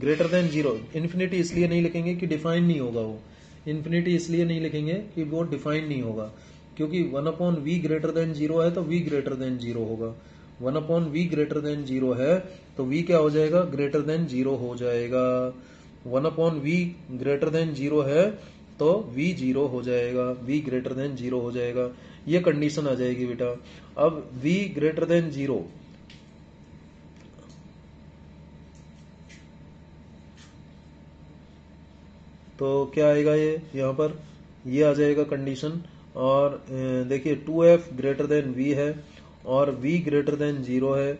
ग्रेटर देन 0, इन्फिनिटी इसलिए नहीं लिखेंगे कि डिफाइन नहीं होगा वो, इन्फिनिटी इसलिए नहीं लिखेंगे कि वो डिफाइन नहीं होगा, क्योंकि 1/v ग्रेटर देन 0 है तो v ग्रेटर देन 0 होगा, 1/v ग्रेटर देन 0 है तो v क्या हो जाएगा, ग्रेटर देन 0 हो जाएगा, 1/v ग्रेटर देन 0 है तो v 0 हो जाएगा, v ग्रेटर देन 0 हो जाएगा, ये कंडीशन आ जाएगी बेटा। अब v ग्रेटर देन 0, तो क्या आएगा, ये यहाँ पर ये आ जाएगा कंडीशन। और देखिए 2f ग्रेटर देन v है और v ग्रेटर देन 0 है,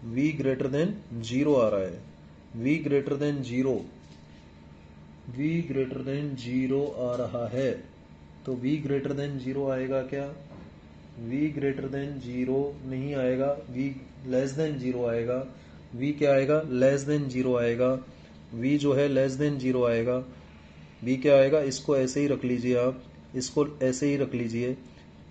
v ग्रेटर देन 0 आ रहा है, v greater than 0, v greater than 0 आ रहा है, तो v ग्रेटर देन 0 आएगा क्या, v ग्रेटर देन 0 नहीं आएगा, v लेस देन 0 आएगा, v क्या आएगा, लेस देन 0 आएगा, v जो है लेस देन 0 आएगा, v क्या आएगा, इसको ऐसे ही रख लीजिए आप, इसको ऐसे ही रख लीजिए,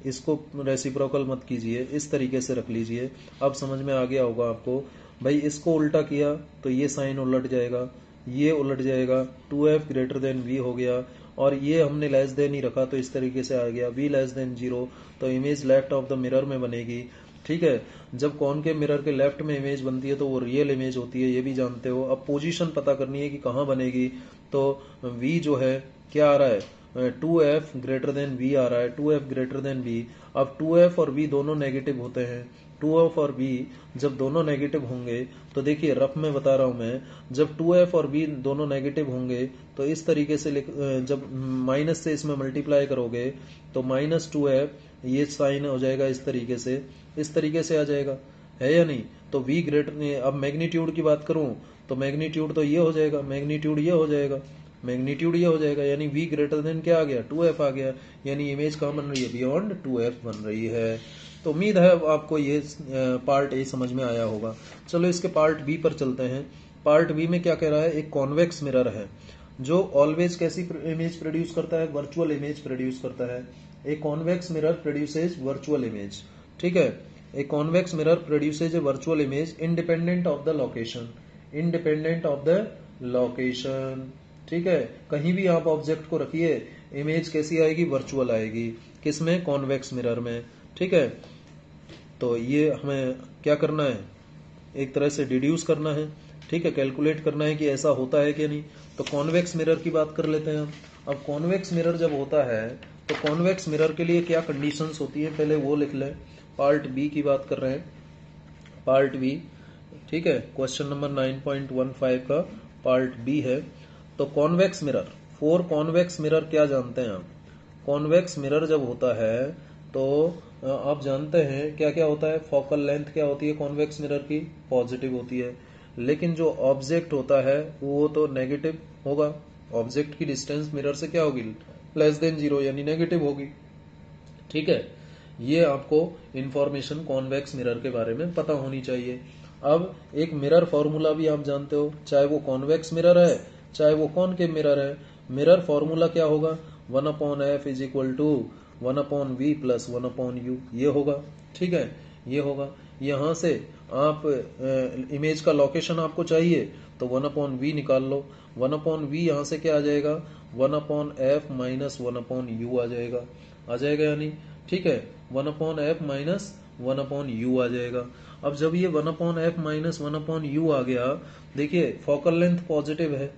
इसको रेसिप्रोकल मत कीजिए, इस तरीके से रख लीजिए। अब समझ में आ गया होगा आपको। भाई इसको उल्टा किया तो ये साइन उलट जाएगा, ये उलट जाएगा, 2f ग्रेटर देन v हो गया, और ये हमने लेस देन ही रखा तो इस तरीके से आ गया v लेस देन 0, तो image left of the mirror में बनेगी। ठीक है, जब कॉनकेव मिरर के लेफ्ट में इमेज बनती है तो वो रियल इमेज होती है, ये भी जानते हो। अब पोजीशन पता करनी है कि कहाँ बनेगी, तो v जो है क्या आ रहा है, 2f ग्रेटर देन v आ रहा है, 2f ग्रेटर देन v। अब 2f और v दोनों नेगेटिव होते हैं, 2f और v जब दोनों नेगेटिव होंगे तो देखिए रफ में बता रहा हूं मैं, जब 2f और v दोनों नेगेटिव होंगे तो इस तरीके से जब माइनस से इसमें मल्टीप्लाई करोगे तो -2f ये साइन हो जाएगा इस तरीके से आ जाएगा, है या नहीं। तो v ग्रेटर, अब मैग्नीट्यूड की बात करूं तो मैग्नीट्यूड तो ये हो जाएगा, मैग्नीट्यूड ये हो जाएगा, मैग्नीट्यूड ये हो जाएगा, यानी v ग्रेटर देन क्या आ गया, 2f आ गया, यानी इमेज कहाँ बन रही है, बियॉन्ड 2f बन रही है। तो उम्मीद है आपको ये पार्ट ए समझ में आया होगा। चलो इसके पार्ट बी पर चलते हैं। पार्ट बी में क्या कह रहा है, एक कॉन्वेक्स मिरर है जो ऑलवेज कैसी इमेज प्रोड्यूस करता है, वर्चुअल इमेज प्रोड्यूस करता है। ए convex mirror produces virtual image. ठीक है, ए convex mirror produces a virtual image independent of the location, independent of the location. ठीक है, कहीं भी आप ऑब्जेक्ट को रखिए इमेज कैसी आएगी, वर्चुअल आएगी, किसमें, कॉन्वेक्स मिरर में। ठीक है, तो ये हमें क्या करना है, एक तरह से डिड्यूस करना है। ठीक है, कैलकुलेट करना है कि ऐसा होता है कि नहीं। तो कॉन्वेक्स मिरर की बात कर लेते हैं हम। अब कॉन्वेक्स मिरर जब होता है तो कॉन्वेक्स मिरर के लिए क्या कंडीशंस होती है, पहले वो लिख लें। पार्ट बी की बात कर रहे हैं, पार्ट बी। ठीक है, क्वेश्चन नंबर 9.15 का पार्ट बी है। तो convex mirror, for convex mirror क्या जानते हैं आप, कॉन्वेक्स मिरर जब होता है तो आप जानते हैं क्या क्या होता है, फोकल लेंथ क्या होती है कॉन्वेक्स मिरर की, पॉजिटिव होती है, लेकिन जो ऑब्जेक्ट होता है वो तो नेगेटिव होगा। ऑब्जेक्ट की डिस्टेंस मिरर से क्या होगी, लेस देन 0, यानी नेगेटिव होगी। ठीक है, ये आपको इंफॉर्मेशन कॉन्वेक्स मिरर के बारे में पता होनी चाहिए। अब एक मिरर फॉर्मूला भी आप जानते हो, चाहे वो कॉन्वेक्स मिरर है चाहे वो कॉनकेव मिरर है। मिरर फॉर्मूला क्या होगा, 1/f is equal to 1/v plus 1/u, ये होगा। ठीक है, ये होगा। यहां से आप इमेज का लोकेशन आपको चाहिए तो 1/v निकाल लो, 1/v यहां से क्या आ जाएगा, 1/f माइनस 1/u आ जाएगा या नहीं। ठीक है, 1/f माइनस 1/u आ जाएगा। अब जब ये 1/f माइनस 1/u आ गया, देखिए फोकल लेंथ पॉजिटिव है,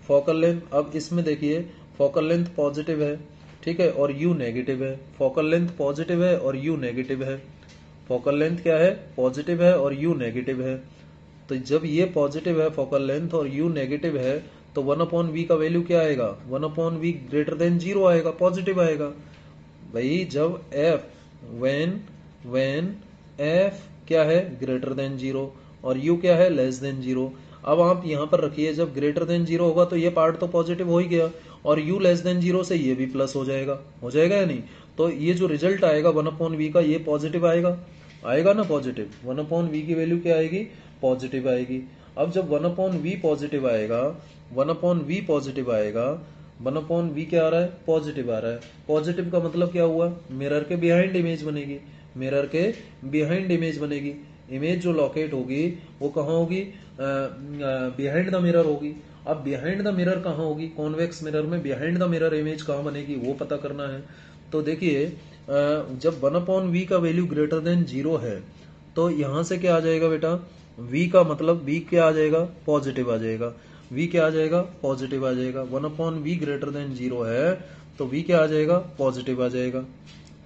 फोकल लेंथ, अब इसमें देखिए फोकल लेंथ पॉजिटिव है, ठीक है, और u नेगेटिव है। फोकल लेंथ पॉजिटिव है और u नेगेटिव है। फोकल लेंथ क्या है, पॉजिटिव है और u नेगेटिव है। तो जब ये पॉजिटिव है फोकल लेंथ और u नेगेटिव है तो 1/v का वैल्यू क्या आएगा, 1/v ग्रेटर देन 0 आएगा, पॉजिटिव आएगा। भाई जब f when f क्या है, ग्रेटर देन 0 और u क्या है, लेस देन 0। अब आप यहां पर रखिए, जब ग्रेटर देन 0 होगा तो ये पार्ट तो पॉजिटिव हो ही गया, और u लेस देन 0 से ये भी प्लस हो जाएगा या नहीं। तो ये जो रिजल्ट आएगा 1/v का, ये पॉजिटिव आएगा ना, पॉजिटिव। 1/v की वैल्यू क्या आएगी, पॉजिटिव आएगी। अब जब 1/v पॉजिटिव आएगा, 1/v पॉजिटिव आएगा, 1/v क्या आ रहा है, पॉजिटिव आ रहा है। पॉजिटिव का मतलब क्या हुआ, मिरर के बिहाइंड इमेज बनेगी, मिरर के बिहाइंड इमेज बनेगी। इमेज जो लोकेट होगी वो कहाँ होगी, बिहाइंड द मिरर होगी। अब बिहाइंड द मिरर कहाँ होगी, कॉन्वेक्स मिरर में बिहाइंड द मिरर इमेज कहाँ बनेगी वो पता करना है। तो देखिए जब 1/v का वैल्यू ग्रेटर देन 0 है तो यहां से क्या आ जाएगा बेटा, v का मतलब v क्या आ जाएगा, पॉजिटिव आ जाएगा। v क्या आ जाएगा, पॉजिटिव आ जाएगा। 1/v ग्रेटर देन 0 है तो v क्या आ जाएगा, पॉजिटिव आ जाएगा।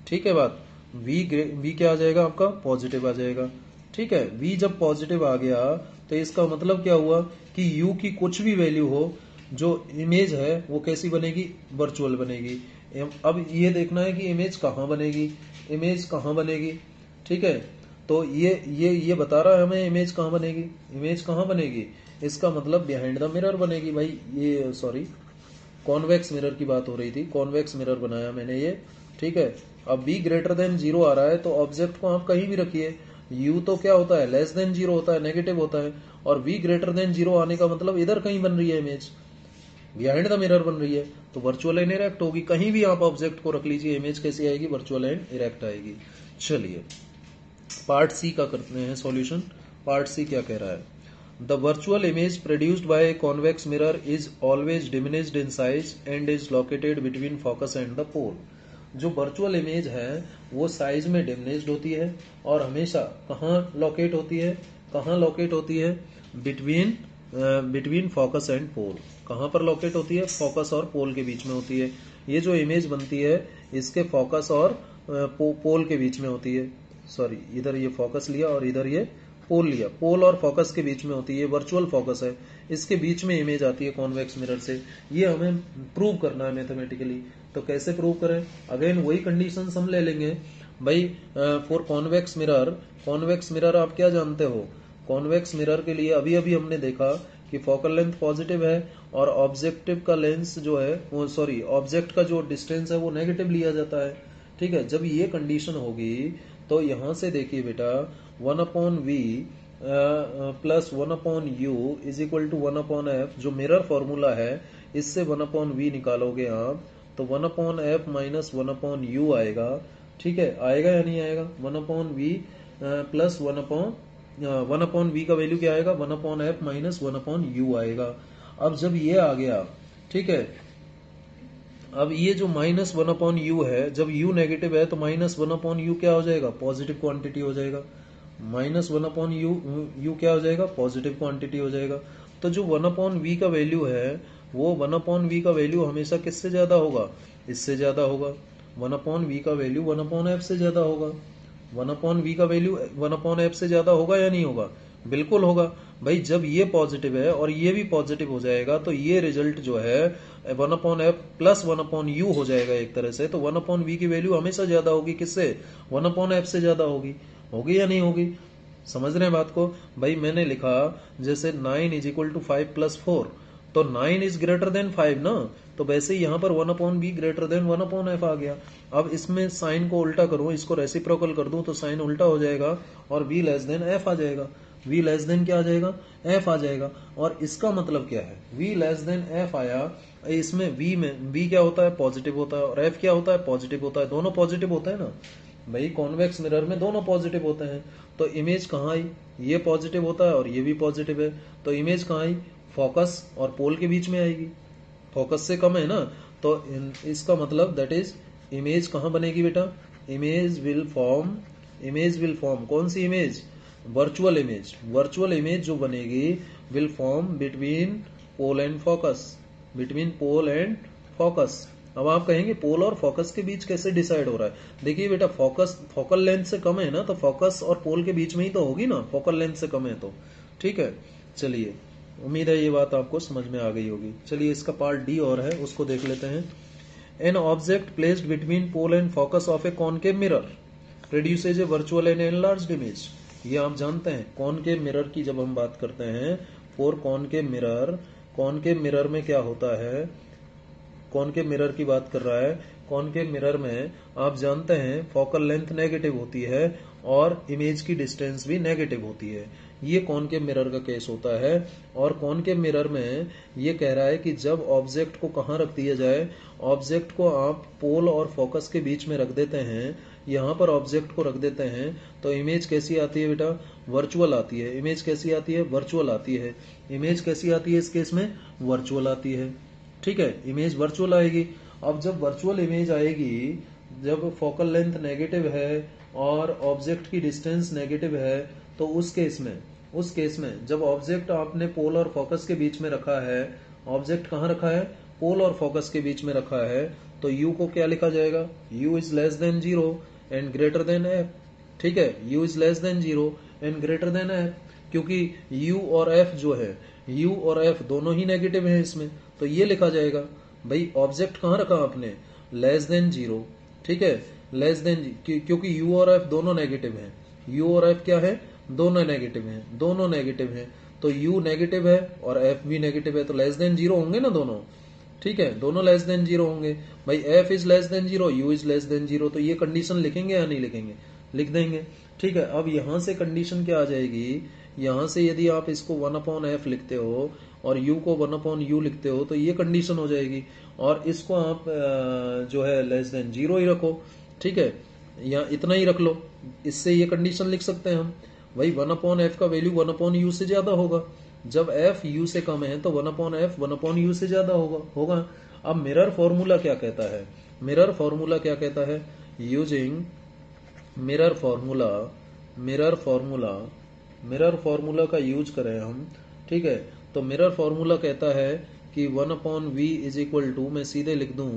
ठीक है बात, v क्या आ जाएगा आपका, पॉजिटिव आ जाएगा। ठीक है, v जब पॉजिटिव आ गया तो इसका मतलब क्या हुआ कि u की कुछ भी वैल्यू हो, जो इमेज है वो कैसी बनेगी, वर्चुअल बनेगी। अब ये देखना है कि इमेज कहाँ बनेगी, इमेज कहाँ बनेगी। ठीक है, तो ये बता रहा है हमें इमेज कहाँ बनेगी, इमेज कहाँ बनेगी, इसका मतलब बिहाइंड द मिरर बनेगी। भाई ये सॉरी, कॉन्वेक्स मिरर की बात हो रही थी, कॉन्वेक्स मिरर बनाया मैंने ये। ठीक है, अब v ग्रेटर देन 0 आ रहा है तो ऑब्जेक्ट को आप कहीं भी रखिए, u तो क्या होता है, लेस देन 0 होता है, नेगेटिव होता है, और v ग्रेटर देन 0 आने का मतलब इधर कहीं बन रही है इमेज, बिहाइंड द मिरर बन रही है, तो वर्चुअल एंड इरेक्ट होगी। कहीं भी आप ऑब्जेक्ट को रख लीजिए, इमेज कैसी आएगी, वर्चुअल एंड इरेक्ट आएगी। चलिए पार्ट सी का करते हैं सॉल्यूशन। पार्ट सी क्या कह रहा है? The virtual image produced by a convex mirror is always diminished in size and is located between focus and the pole. जो वर्चुअल इमेज है वो साइज में डिमिनिश्ड होती है और हमेशा कहाँ लोकेट होती है? कहाँ लोकेट होती है? Between focus and pole. कहाँ पर लोकेट होती है? फोकस और पोल के बीच में होती है। ये जो इमेज बनती है इसके फोकस और पोल के बीच में होती है। सॉरी, इधर ये फोकस लिया और इधर ये पोल लिया। पोल और फोकस के बीच में होती है, वर्चुअल फोकस है, इसके बीच में इमेज आती है कॉन्वेक्स मिरर से। ये हमें प्रूव करना है मैथमेटिकली। तो कैसे प्रूव करें? अगेन वही कंडीशंस हम ले लेंगे भाई। फॉर कॉन्वेक्स मिरर आप क्या जानते हो? कॉन्वेक्स मिरर के लिए अभी अभी हमने देखा कि फोकल लेंथ पॉजिटिव है और ऑब्जेक्टिव का लेंस जो है वो ऑब्जेक्ट का जो डिस्टेंस है वो नेगेटिव लिया जाता है। ठीक है, जब ये कंडीशन होगी तो यहां से देखिए बेटा 1/v plus 1/u is equal to 1/f, जो मिरर फॉर्मूला है इससे 1/v निकालोगे आप तो 1/f माइनस 1/u आएगा। ठीक है, आएगा या नहीं आएगा? 1/v प्लस 1/v का वैल्यू क्या आएगा? 1/f माइनस 1/u आएगा। अब जब ये आ गया, ठीक है, अब ये जो माइनस 1/u है, जब u नेगेटिव है तो माइनस 1/u क्या हो जाएगा? पॉजिटिव क्वांटिटी हो जाएगा। माइनस 1/u क्या हो जाएगा? पॉजिटिव क्वांटिटी हो जाएगा। तो जो 1/v का वैल्यू है वो 1/v का वैल्यू हमेशा किससे ज्यादा होगा? इससे ज्यादा होगा। 1/v का वैल्यू 1/f से ज्यादा होगा। 1/v का वैल्यू 1/f से ज्यादा होगा या नहीं होगा? बिल्कुल होगा भाई। जब ये पॉजिटिव है और ये भी पॉजिटिव हो जाएगा तो ये रिजल्ट जो है 1/f प्लस 1/u हो जाएगा एक तरह से। तो 1/v की वैल्यू हमेशा ज्यादा होगी किससे? 1/f से ज्यादा होगी। होगी या नहीं होगी? समझ रहे हैं बात को? भाई मैंने लिखा जैसे 9 इज इक्वल टू 5 प्लस 4, तो 9 इज ग्रेटर देन 5 ना, तो वैसे ही यहां पर 1/v ग्रेटर देन 1/f आ गया। अब इसमें साइन को उल्टा करूं, इसको रेसिप्रोकल कर दूं तो साइन उल्टा हो जाएगा और v लेस देन f आ जाएगा। v लेस देन क्या आ जाएगा? f आ जाएगा। और इसका मतलब क्या है? v लेस देन f आया, इसमें v में v क्या होता है? पॉजिटिव होता है, और f क्या होता है? पॉजिटिव होता है। दोनों पॉजिटिव होता है ना भाई, कॉन्वेक्स मिरर में दोनों पॉजिटिव होते हैं। तो इमेज कहाँ आई? ये पॉजिटिव होता है और ये भी पॉजिटिव है, तो इमेज कहाँ आई? फोकस और पोल के बीच में आएगी। फोकस से कम है ना, तो इसका मतलब दैट इज इमेज कहाँ बनेगी बेटा? इमेज विल फॉर्म कौन सी image? Virtual image. Virtual image जो बनेगी will form between pole and focus. Between pole and focus. अब आप कहेंगे पोल और फोकस के बीच कैसे डिसाइड हो रहा है? देखिए बेटा, फोकस फोकल लेंथ से कम है ना, तो फोकस और पोल के बीच में ही तो होगी ना, फोकल लेंथ से कम है तो। ठीक है, चलिए, उम्मीद है ये बात आपको समझ में आ गई होगी। चलिए इसका पार्ट डी और है, उसको देख लेते हैं। An object placed between pole and focus of a concave mirror produces a virtual and enlarged image. ये आप जानते हैं, कॉनकेव मिरर की जब हम बात करते हैं, फॉर कॉनकेव मिरर में क्या होता है? कॉनकेव मिरर की बात कर रहा है। कॉनकेव मिरर में आप जानते हैं फोकल लेंथ नेगेटिव होती है और इमेज की डिस्टेंस भी नेगेटिव होती है। ये कॉनकेव मिरर का केस होता है। और कॉनकेव मिरर में ये कह रहा है कि जब ऑब्जेक्ट को कहाँ रख दिया जाए, ऑब्जेक्ट को आप पोल और फोकस के बीच में रख देते हैं, यहाँ पर ऑब्जेक्ट को रख देते हैं, तो इमेज कैसी आती है बेटा? वर्चुअल आती है। इमेज कैसी आती है? वर्चुअल आती है। इमेज कैसी आती है इस केस में? वर्चुअल आती है। ठीक है, इमेज वर्चुअल आएगी। अब जब वर्चुअल इमेज आएगी, जब फोकल लेंथ नेगेटिव है और ऑब्जेक्ट की डिस्टेंस नेगेटिव है, तो उस केस में जब ऑब्जेक्ट आपने पोल और फोकस के बीच में रखा है, ऑब्जेक्ट कहाँ रखा है? पोल और फोकस के बीच में रखा है, तो u को क्या लिखा जाएगा? u is less than 0 and greater than f। ठीक है, u is less than 0 and greater than f, क्योंकि u और f जो है, u और f दोनों ही नेगेटिव है इसमें, तो ये लिखा जाएगा। भाई ऑब्जेक्ट कहाँ रखा आपने? Less than 0। ठीक है, लेस देन, क्योंकि u और f दोनों नेगेटिव हैं। u और f क्या है? दोनों नेगेटिव हैं। तो u नेगेटिव है और f भी नेगेटिव है, तो लेस देन 0 होंगे ना दोनों। ठीक है, दोनों लेस देन 0 होंगे। भाई f is less than 0, u is less than 0, तो ये कंडीशन लिखेंगे या नहीं लिखेंगे? लिख देंगे। ठीक है, अब यहां से कंडीशन क्या आ जाएगी? यहां से यदि आप इसको 1/f लिखते हो और u को 1/u लिखते हो, तो ये कंडीशन हो जाएगी। और इसको आप जो है लेस देन 0 ही रखो। ठीक है, या इतना ही रख लो, इससे ये कंडीशन लिख सकते हैं हम। भाई 1/f का वैल्यू 1/u से ज्यादा होगा। जब f u से कम है तो 1/f 1/u से ज्यादा होगा। अब मिरर फॉर्मूला क्या कहता है? मिरर फॉर्मूला क्या कहता है? Using mirror formula, mirror formula का यूज करें हम, ठीक है। तो मिरर फॉर्मूला कहता है कि 1/v इज इक्वल टू, मैं सीधे लिख दूं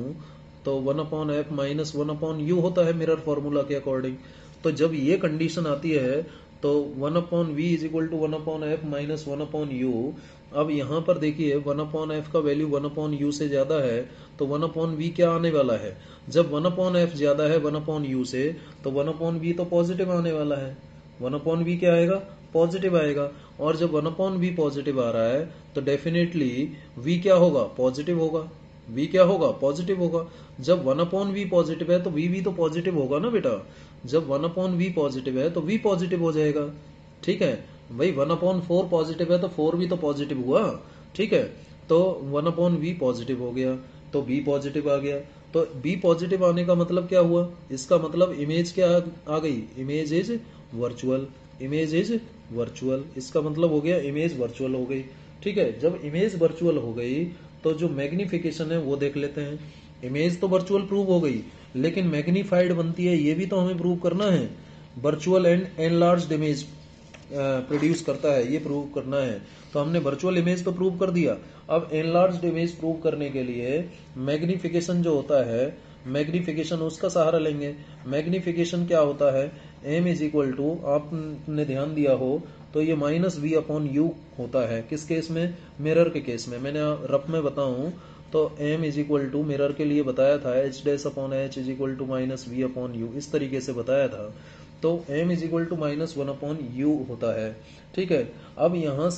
तो 1/f माइनस 1/u होता है मिरर फॉर्मूला के अकॉर्डिंग। तो जब ये कंडीशन आती है तो 1/v is equal to 1/f minus 1/u। अब यहां पर देखिए 1/f का वैल्यू 1/u से ज्यादा है तो 1/v क्या आने वाला है? जब 1/f ज्यादा है 1/u से तो 1/v तो पॉजिटिव आने वाला है। 1/v क्या आएगा? पॉजिटिव आएगा। और जब 1/v पॉजिटिव आ रहा है तो डेफिनेटली v क्या होगा? पॉजिटिव होगा। v क्या होगा? पॉजिटिव होगा। जब 1/v पॉजिटिव है तो v भी तो पॉजिटिव होगा ना बेटा। जब 1/v पॉजिटिव है तो v पॉजिटिव हो जाएगा, ठीक है। भाई 1/4 पॉजिटिव है तो 4 भी तो पॉजिटिव हुआ, ठीक है। तो 1/v पॉजिटिव हो गया तो b पॉजिटिव आ गया। तो b पॉजिटिव आने का मतलब क्या हुआ? इसका मतलब इमेज क्या आ गई? Image is virtual, image is virtual. इसका मतलब हो गया इमेज वर्चुअल हो गई, ठीक है। जब इमेज वर्चुअल हो गई तो जो मैग्निफिकेशन है वो देख लेते हैं। इमेज तो वर्चुअल प्रूव हो गई लेकिन मैग्नीफाइड बनती है, ये भी तो हमें प्रूव करना है। Virtual and enlarged image produce करता है, ये प्रूव करना है। तो हमने वर्चुअल इमेज तो प्रूव कर दिया। अब एनलार्ज्ड इमेज प्रूव करने के लिए मैग्निफिकेशन जो होता है, मैग्निफिकेशन उसका सहारा लेंगे। मैग्निफिकेशन क्या होता है? m इज इक्वल टू, आपने ध्यान दिया हो तो ये -v/u होता है। किस केस में? मिरर के केस में। मैंने रफ में बताऊं तो m is equal to, mirror के लिए बताया था h'/h is equal to -v/u, इस तरीके से बताया था। तो m is equal to -1/u होता है, ठीक है। अब यहां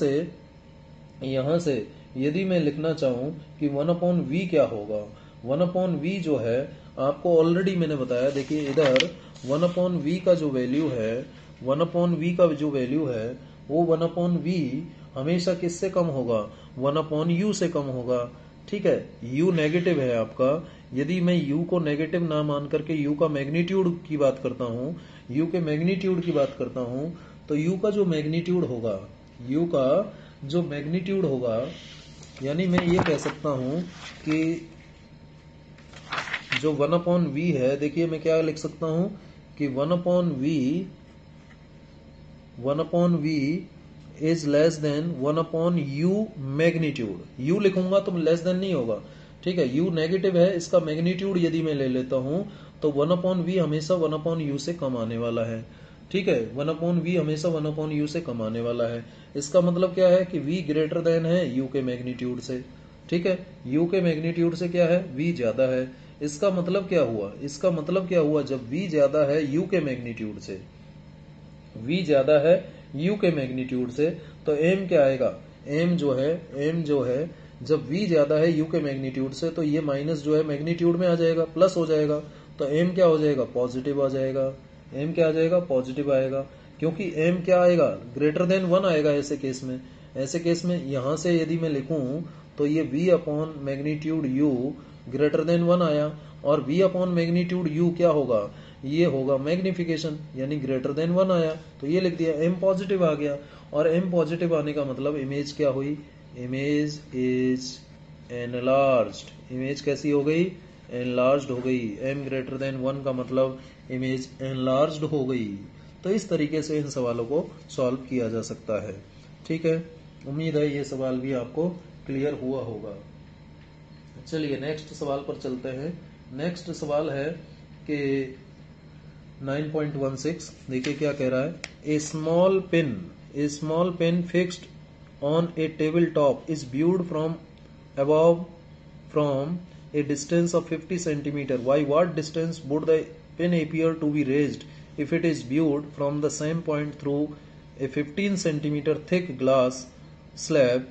से यदि मैं लिखना चाहूं कि 1/v क्या होगा, 1/v जो है आपको ऑलरेडी मैंने बताया। देखिए इधर 1/v का जो वैल्यू है, 1/v का जो वैल्यू है वो 1/v हमेशा किससे कम होगा? 1/u से कम होगा, ठीक है। u नेगेटिव है आपका। यदि मैं u को नेगेटिव ना मान करके u का मैग्नीट्यूड की बात करता हूं, u के मैग्नीट्यूड की बात करता हूं, तो u का जो मैग्नीट्यूड होगा, u का जो मैग्नीट्यूड होगा, यानी मैं ये कह सकता हूं कि जो 1/v है, देखिए मैं क्या लिख सकता हूं कि 1/v is less than 1/u magnitude. u लिखूंगा तो लेस देन नहीं होगा, ठीक है। u नेगेटिव है, इसका मैग्नीट्यूड यदि मैं ले लेता हूं तो 1/v हमेशा 1/u से कम आने वाला है, ठीक है। 1/v हमेशा 1/u से कम आने वाला है। इसका मतलब क्या है कि v ग्रेटर देन है u के मैग्नीट्यूड से, ठीक है। u के मैग्नीट्यूड से क्या है? v ज्यादा है। इसका मतलब क्या हुआ? इसका मतलब क्या हुआ? जब v ज्यादा है u के मैग्नीट्यूड से, v ज्यादा है u के मैग्नीट्यूड से, तो m क्या आएगा? m जो है जब v ज्यादा है u के मैग्नीट्यूड से तो ये माइनस जो है मैग्नीट्यूड में आ जाएगा, प्लस हो जाएगा। तो m क्या हो जाएगा? पॉजिटिव आ जाएगा। m क्या आ जाएगा? पॉजिटिव आएगा, क्योंकि m क्या आएगा? ग्रेटर देन 1 आएगा ऐसे केस में। ऐसे केस में यहां से यदि मैं लिखूं तो ये v upon magnitude u greater than 1 आया, और v अपॉन मैग्नीट्यूड u क्या होगा? ये होगा मैग्निफिकेशन, यानी ग्रेटर देन 1 आया, तो ये लिख दिया। m पॉजिटिव आ गया, और m पॉजिटिव आने का मतलब इमेज क्या हुई? Image is enlarged. इमेज कैसी हो गई? एनलार्ज्ड हो गई। m ग्रेटर देन 1 का मतलब इमेज एनलार्ज्ड हो गई। तो इस तरीके से इन सवालों को सॉल्व किया जा सकता है, ठीक है। उम्मीद है ये सवाल भी आपको क्लियर हुआ होगा। चलिए नेक्स्ट सवाल पर चलते हैं। नेक्स्ट सवाल है कि 9.16, देखिए क्या कह रहा है। A small pen fixed on a table top is viewed from above from a distance of 50 centimeter. By what distance would the pen appear to be raised if it is viewed from the same point through a 15 centimeter thick glass slab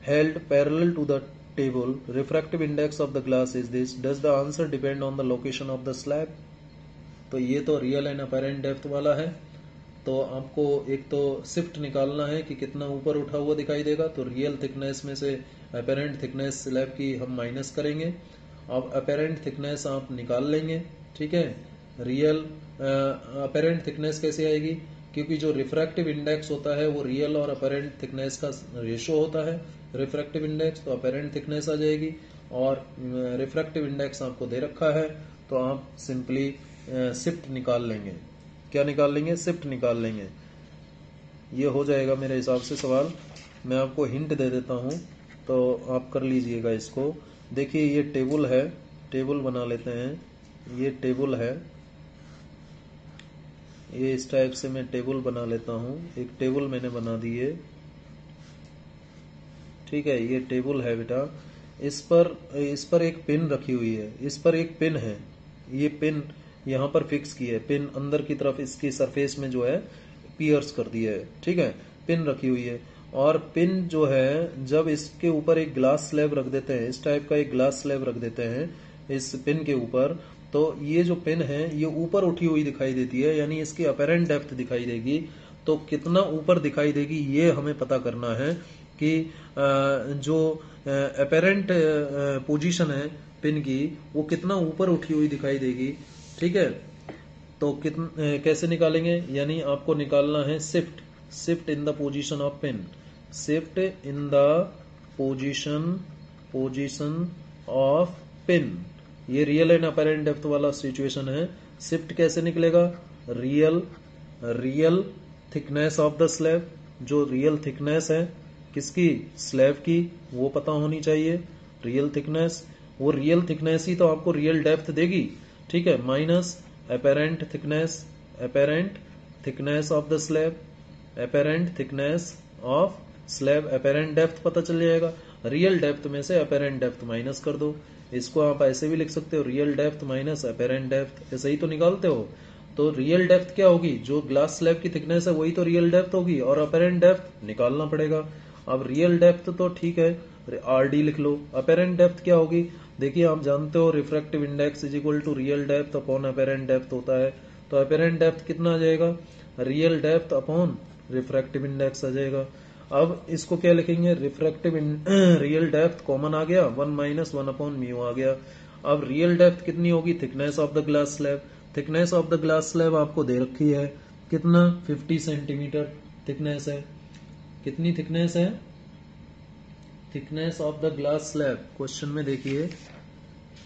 held parallel to the table? Refractive index of the glass is this. Does the answer depend on the location of the slab? तो ये तो real and apparent depth वाला है। तो आपको एक तो shift निकालना है कि कितना ऊपर उठा हुआ दिखाई देगा। तो रियल थिकनेस में से अपेरेंट थिकनेस स्लैब की हम माइनस करेंगे। अब अपेरेंट थिकनेस आप निकाल लेंगे, ठीक है। रियल अपेरेंट थिकनेस कैसे आएगी क्योंकि जो रिफ्रैक्टिव इंडेक्स होता है वो रियल और अपेरेंट थिकनेस का रेशो होता है। रिफ्रैक्टिव इंडेक्स तो अपेरेंट थिकनेस आ जाएगी, और रिफ्रैक्टिव इंडेक्स आपको दे रखा है तो आप सिंपली शिफ्ट निकाल लेंगे। क्या निकाल लेंगे? शिफ्ट निकाल लेंगे। ये हो जाएगा मेरे हिसाब से सवाल। मैं आपको हिंट दे देता हूं तो आप कर लीजिएगा इसको। देखिए ये टेबल है, टेबल बना लेते हैं। ये टेबल है, ये इस टाइप से मैं टेबल बना लेता हूं। एक टेबल मैंने बना दी है, ठीक है। ये टेबल है बेटा। इस पर एक पिन रखी हुई है, इस पर एक पिन है। ये पिन यहाँ पर फिक्स की है, पिन अंदर की तरफ इसकी सरफेस में जो है पियर्स कर दिया है, ठीक है। पिन रखी हुई है, और पिन जो है जब इसके ऊपर एक ग्लास स्लैब रख देते हैं, इस टाइप का एक ग्लास स्लैब रख देते हैं इस पिन के ऊपर, तो ये जो पिन है ये ऊपर उठी हुई दिखाई देती है, यानी इसकी अपेरेंट डेप्थ दिखाई देगी। तो कितना ऊपर दिखाई देगी ये हमें पता करना है कि जो अपेरेंट पोजीशन है पिन की वो कितना ऊपर उठी हुई दिखाई देगी, ठीक है। तो कैसे निकालेंगे? यानी आपको निकालना है shift in the position of pin, shift in the position of pin. ये रियल एंड अपेरेंट डेप्थ वाला सिचुएशन है। शिफ्ट कैसे निकलेगा? Real thickness of the slab, जो रियल थिकनेस है किसकी? स्लैब की, वो पता होनी चाहिए। रियल थिकनेस, वो रियल थिकनेस ही तो आपको रियल डेप्थ देगी, ठीक है। Minus apparent thickness of the slab, apparent thickness of slab, apparent depth पता चल जाएगा। रियल डेप्थ में से अपेरेंट डेप्थ माइनस कर दो। इसको आप ऐसे भी लिख सकते हो, real depth minus apparent depth, ऐसे ही तो निकालते हो। तो रियल डेप्थ क्या होगी? जो ग्लास स्लैब की थिकनेस है वही तो रियल डेप्थ होगी, और अपेरेंट डेप्थ निकालना पड़ेगा। अब रियल डेप्थ तो ठीक है, आरडी लिख लो। अपेरेंट डेप्थ क्या होगी? देखिए आप जानते हो refractive index is equal to real depth upon apparent depth होता है। तो अपेरेंट डेप्थ कितना आ जाएगा? Real depth upon refractive index आ जाएगा। अब इसको क्या लिखेंगे? रियल डेप्थ कॉमन आ गया, 1 माइनस 1 अपॉन म्यू आ गया। अब रियल डेप्थ कितनी होगी? Thickness of the glass slab, thickness of the glass slab आपको दे रखी है कितना? 50 सेंटीमीटर थिकनेस है। कितनी थिकनेस है? Thickness of the glass slab, question में देखिए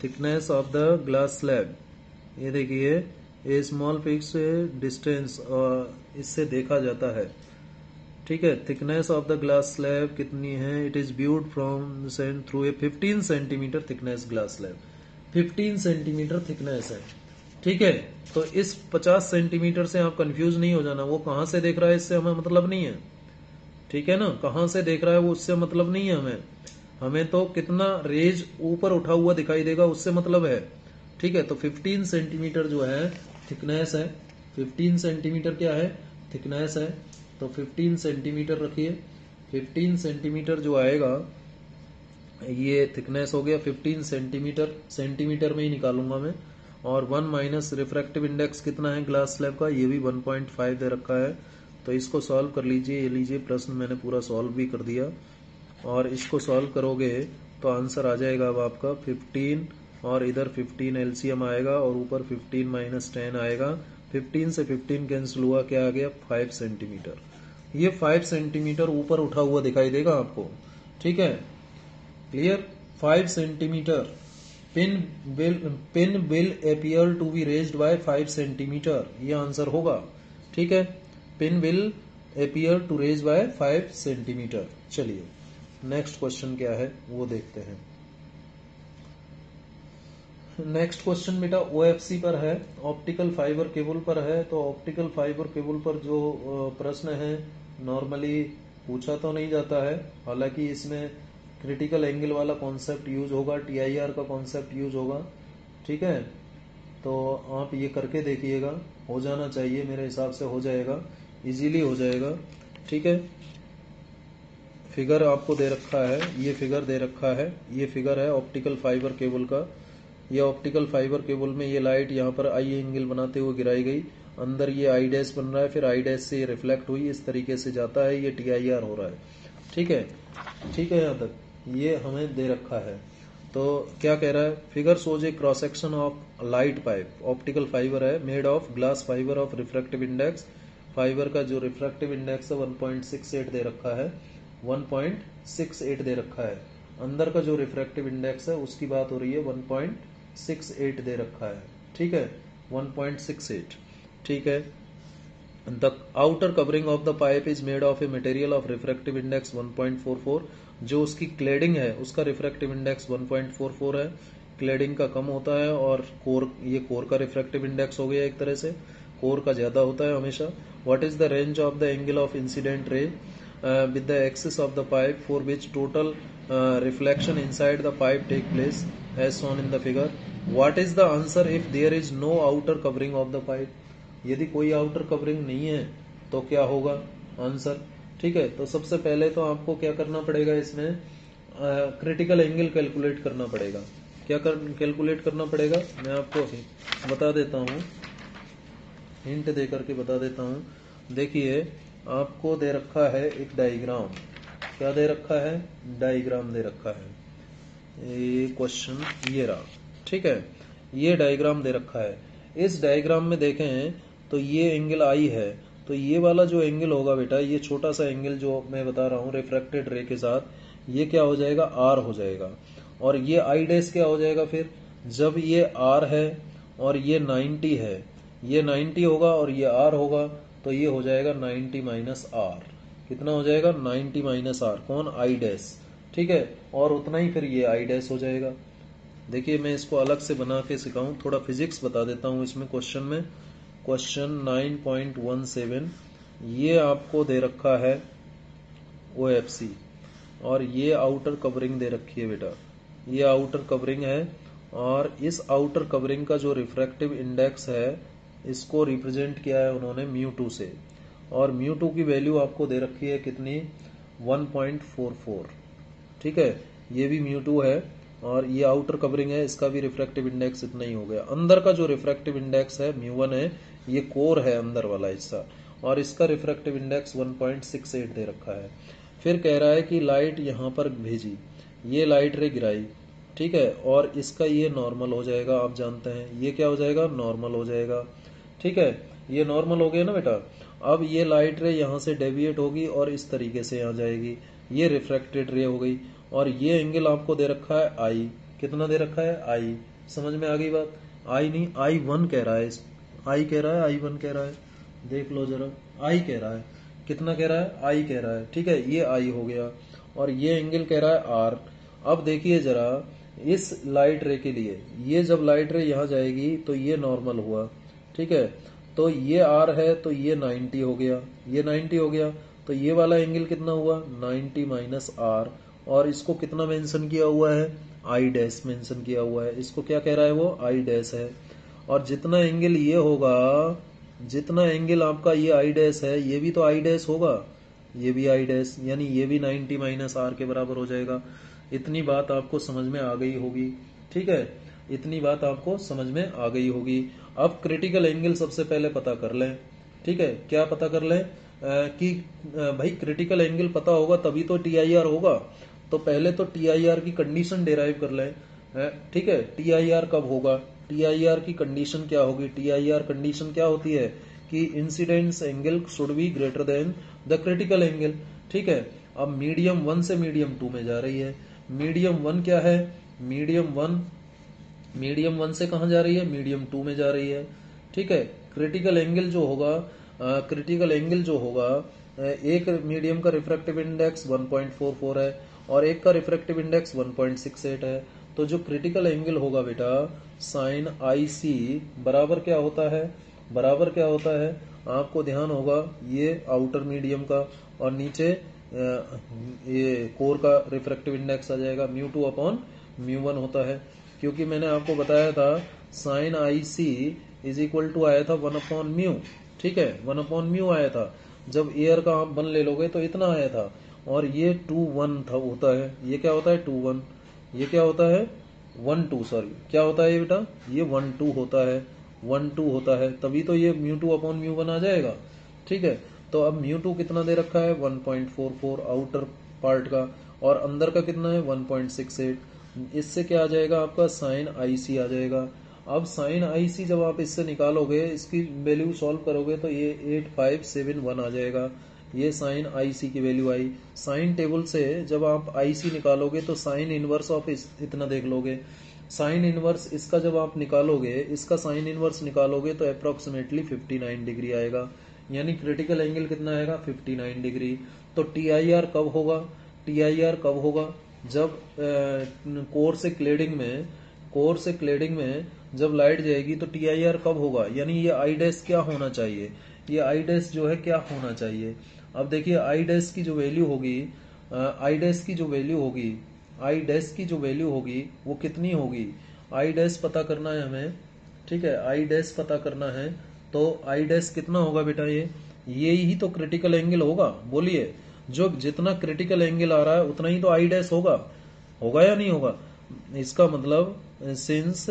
thickness of the glass slab, ये देखिए ए स्मॉल फिक्स डिस्टेंस, इससे देखा जाता है, ठीक है। Thickness of the glass slab कितनी है? It is viewed from through a 15 centimetre thickness glass slab, 15 centimetre thickness है, ठीक है। तो इस 50 सेंटीमीटर से आप कंफ्यूज नहीं हो जाना, वो कहां से देख रहा है इससे हमें मतलब नहीं है, ठीक है ना। कहां से देख रहा है वो उससे मतलब नहीं है हमें तो कितना रेज ऊपर उठा हुआ दिखाई देगा उससे मतलब है, ठीक है। तो 15 सेंटीमीटर जो है थिकनेस है, 15 सेंटीमीटर क्या है? थिकनेस है। तो 15 सेंटीमीटर रखिए, 15 सेंटीमीटर जो आएगा ये थिकनेस हो गया 15 सेंटीमीटर, सेंटीमीटर में ही निकालूंगा मैं। और 1 माइनस रिफ्रैक्टिव इंडेक्स कितना है ग्लास स्लैब का? ये भी 1.5 दे रखा है। तो इसको सॉल्व कर लीजिए, ये लीजिए प्रश्न मैंने पूरा सॉल्व भी कर दिया। और इसको सॉल्व करोगे तो आंसर आ जाएगा अब आपका 15, और इधर 15 एलसीएम आएगा, और ऊपर 15 माइनस 10 आएगा। 15 से 15 कैंसिल हुआ, क्या आ गया? 5 सेंटीमीटर। ये 5 सेंटीमीटर ऊपर उठा हुआ दिखाई देगा आपको, ठीक है। Clear? 5 centimetre pin will appear to be raised by 5 centimetre, ये आंसर होगा, ठीक है। Pin will appear to raise by 5 centimetre. चलिए नेक्स्ट क्वेश्चन क्या है वो देखते हैं। नेक्स्ट क्वेश्चन बेटा ओएफसी पर है, ऑप्टिकल फाइबर केबल पर है। तो ऑप्टिकल फाइबर केबल पर जो प्रश्न है नॉर्मली पूछा तो नहीं जाता है, हालांकि इसमें क्रिटिकल एंगल वाला कॉन्सेप्ट यूज होगा, टीआईआर का कॉन्सेप्ट यूज होगा, ठीक है। तो आप ये करके देखिएगा, हो जाना चाहिए, मेरे हिसाब से हो जाएगा, इजीली हो जाएगा, ठीक है। फिगर आपको दे रखा है, ये फिगर दे रखा है, ये फिगर है ऑप्टिकल फाइबर केबल का। ये ऑप्टिकल फाइबर केबल में ये लाइट यहाँ पर आई एंगल बनाते हुए गिराई गई, अंदर ये आई डैश बन रहा है, फिर आई डैश से ये रिफ्लेक्ट हुई, इस तरीके से जाता है, ये टीआईआर हो रहा है, ठीक है। ठीक है, यहाँ तक ये हमें दे रखा है। तो क्या कह रहा है? Figure shows a cross section of light pipe, optical fibre है, made of glass fibre of refractive index fibre का जो रिफ्रैक्टिव इंडेक्स है 1.68 दे रखा है, 1.68 दे रखा है। अंदर का जो रिफ्रैक्टिव इंडेक्स है उसकी बात हो रही है, 1.68 दे रखा है, ठीक है, 1.68, ठीक है। The outer covering of the pipe is made of a material of refractive index 1.44। जो उसकी क्लेडिंग है उसका रिफ्रैक्टिव इंडेक्स 1.44 है, क्लेडिंग का कम होता है, और कोर, ये कोर का रिफ्रैक्टिव इंडेक्स हो गया एक तरह से, कोर का ज्यादा होता है हमेशा। What is the range of the angle of incident ray with the axis of the pipe for which total reflection inside the pipe take place as shown in the figure. What is the answer if there is no outer covering of the pipe. यदि कोई outer covering नहीं है तो क्या होगा answer, ठीक है। तो सबसे पहले तो आपको क्या करना पड़ेगा, इसमें क्रिटिकल एंगल कैलकुलेट करना पड़ेगा। क्या कैलकुलेट करना पड़ेगा, मैं आपको बता देता हूँ, हिंट दे करके बता देता हूँ। देखिए आपको दे रखा है एक डायग्राम, क्या दे रखा है, डायग्राम दे रखा है, ये क्वेश्चन ये रहा, ठीक है, ये डायग्राम दे रखा है। इस डायग्राम में देखें तो ये एंगल आई है, तो ये वाला जो एंगल होगा बेटा, ये छोटा सा एंगल जो मैं बता रहा हूँ रिफ्रैक्टेड रे के साथ, ये क्या हो जाएगा, आर हो जाएगा। और ये आई डैश क्या हो जाएगा फिर, जब ये आर है और ये 90 है, ये 90 होगा और ये आर होगा, तो ये हो जाएगा 90 माइनस आर। कितना हो जाएगा, 90 माइनस आर, कौन, आई डैश, ठीक है। और उतना ही फिर ये आई डैश हो जाएगा। देखिए मैं इसको अलग से बना के सिखाऊं, थोड़ा फिजिक्स बता देता हूं इसमें क्वेश्चन में। क्वेश्चन 9.17, ये आपको दे रखा है OFC, और ये आउटर कवरिंग दे रखी है बेटा, ये आउटर कवरिंग है, और इस आउटर कवरिंग का जो रिफ्रैक्टिव इंडेक्स है इसको रिप्रेजेंट किया है उन्होंने μ2 से, और μ2 की वैल्यू आपको दे रखी है कितनी, 1.44, ठीक है, ये भी μ2 है, और ये आउटर कवरिंग है, इसका भी रिफ्रैक्टिव इंडेक्स इतना ही हो गया। अंदर का जो रिफ्रैक्टिव इंडेक्स है μ1 है, ये कोर है अंदर वाला हिस्सा, और इसका रिफ्रैक्टिव इंडेक्स 1.68 दे रखा है। फिर कह रहा है कि लाइट यहाँ पर भेजी, ये लाइट रे गिराई, ठीक है, और इसका ये नॉर्मल हो जाएगा, आप जानते हैं ये क्या हो जाएगा, नॉर्मल हो जाएगा, ठीक है, ये नॉर्मल हो गया ना बेटा। अब ये लाइट रे यहाँ से डेविएट होगी और इस तरीके से यहाँ जाएगी, ये रिफ्रैक्टेड रे हो गई, और ये एंगल आपको दे रखा है आई, कितना दे रखा है, आई। समझ में आ गई बात, आई नहीं, I1 कह रहा है, आई कह रहा है, I1 कह रहा है, देख लो जरा, आई कह रहा है, कितना कह रहा है, आई कह रहा है, ठीक है, ये आई हो गया, और ये एंगल कह रहा है आर। अब देखिए जरा इस लाइट रे के लिए, ये जब लाइट रे यहाँ जाएगी तो ये नॉर्मल हुआ, ठीक है, तो ये आर है, तो ये 90 हो गया, ये 90 हो गया, तो ये वाला एंगल कितना हुआ, 90 माइनस आर, और इसको कितना मेंशन किया हुआ है, आई डैश मेंशन किया हुआ है, इसको क्या कह रहा है वो, आई डैश है। और जितना एंगल ये होगा, जितना एंगल आपका ये आई डैश है, ये भी तो आई डैश होगा, ये भी आई डैश, यानी ये भी 90 माइनस आर के बराबर हो जाएगा। इतनी बात आपको समझ में आ गई होगी, ठीक है, इतनी बात आपको समझ में आ गई होगी। अब क्रिटिकल एंगल सबसे पहले पता कर लें, ठीक है, क्या पता कर लें, कि भाई क्रिटिकल एंगल पता होगा तभी तो TIR होगा, तो पहले तो TIR की कंडीशन डिराइव कर लें, ठीक है। TIR कब होगा, TIR की कंडीशन क्या होगी, TIR कंडीशन क्या होती है कि incidence angle should be greater than the critical angle, ठीक है। अब मीडियम 1 से मीडियम 2 में जा रही है, मीडियम 1 क्या है, मीडियम 1 से कहां जा रही है, मीडियम 2 में जा रही है, ठीक है। क्रिटिकल एंगल जो होगा, एक मीडियम का रिफ्रैक्टिव इंडेक्स 1.44 है और एक का रिफ्रैक्टिव इंडेक्स 1.68 है, तो जो क्रिटिकल एंगल होगा बेटा साइन IC बराबर क्या होता है, बराबर क्या होता है, आपको ध्यान होगा ये आउटर मीडियम का, और नीचे ये कोर का रिफ्रैक्टिव इंडेक्स आ जाएगा, μ2 अपॉन μ1 होता है, क्योंकि मैंने आपको बताया था sine IC is equal to आया था 1/μ, ठीक है, 1/μ आया था। जब एयर का आप 1 ले लोगे तो इतना आया था, और ये 2/1 था होता है, ये क्या होता है 2/1, ये क्या होता है 1/2, सॉरी क्या होता है ये बेटा, ये 1/2 होता है, 1/2 होता है, तभी तो ये μ2/μ1 आ जाएगा, ठीक है। तो अब μ2 कितना दे रखा है 1.44 आउटर पार्ट का, और अंदर का कितना है 1.68, इससे क्या आ जाएगा आपका साइन IC आ जाएगा। अब साइन आई सी जब आप इससे निकालोगे, इसकी वैल्यू सॉल्व करोगे तो ये 8571 आ जाएगा। ये साइन आई सी की वैल्यू आई। साइन टेबल से जब आप आई सी निकालोगे तो साइन इनवर्स ऑफ इतना देख लोगे। साइन इनवर्स इसका जब आप निकालोगे, इसका साइन इनवर्स निकालोगे तो अप्रोक्सीमेटली 59 डिग्री आएगा। यानी क्रिटिकल एंगल कितना आएगा? 59 डिग्री। तो टी आई आर कब होगा? टी आई आर कब होगा? जब कोर से क्लेडिंग में जब लाइट जाएगी तो टी आई आर कब होगा? यानी ये आई डैश क्या होना चाहिए? ये आई डैश जो है क्या होना चाहिए? अब देखिए आई डैश की जो वैल्यू होगी, आई डैश की जो वैल्यू होगी वो कितनी होगी? आई डैश पता करना है हमें, ठीक है, आई डैश पता करना है। तो आई डैश कितना होगा बेटा? ये ही तो क्रिटिकल एंगल होगा। बोलिए, जो जितना क्रिटिकल एंगल आ रहा है उतना ही तो आई डैश होगा या नहीं होगा? इसका मतलब सिंस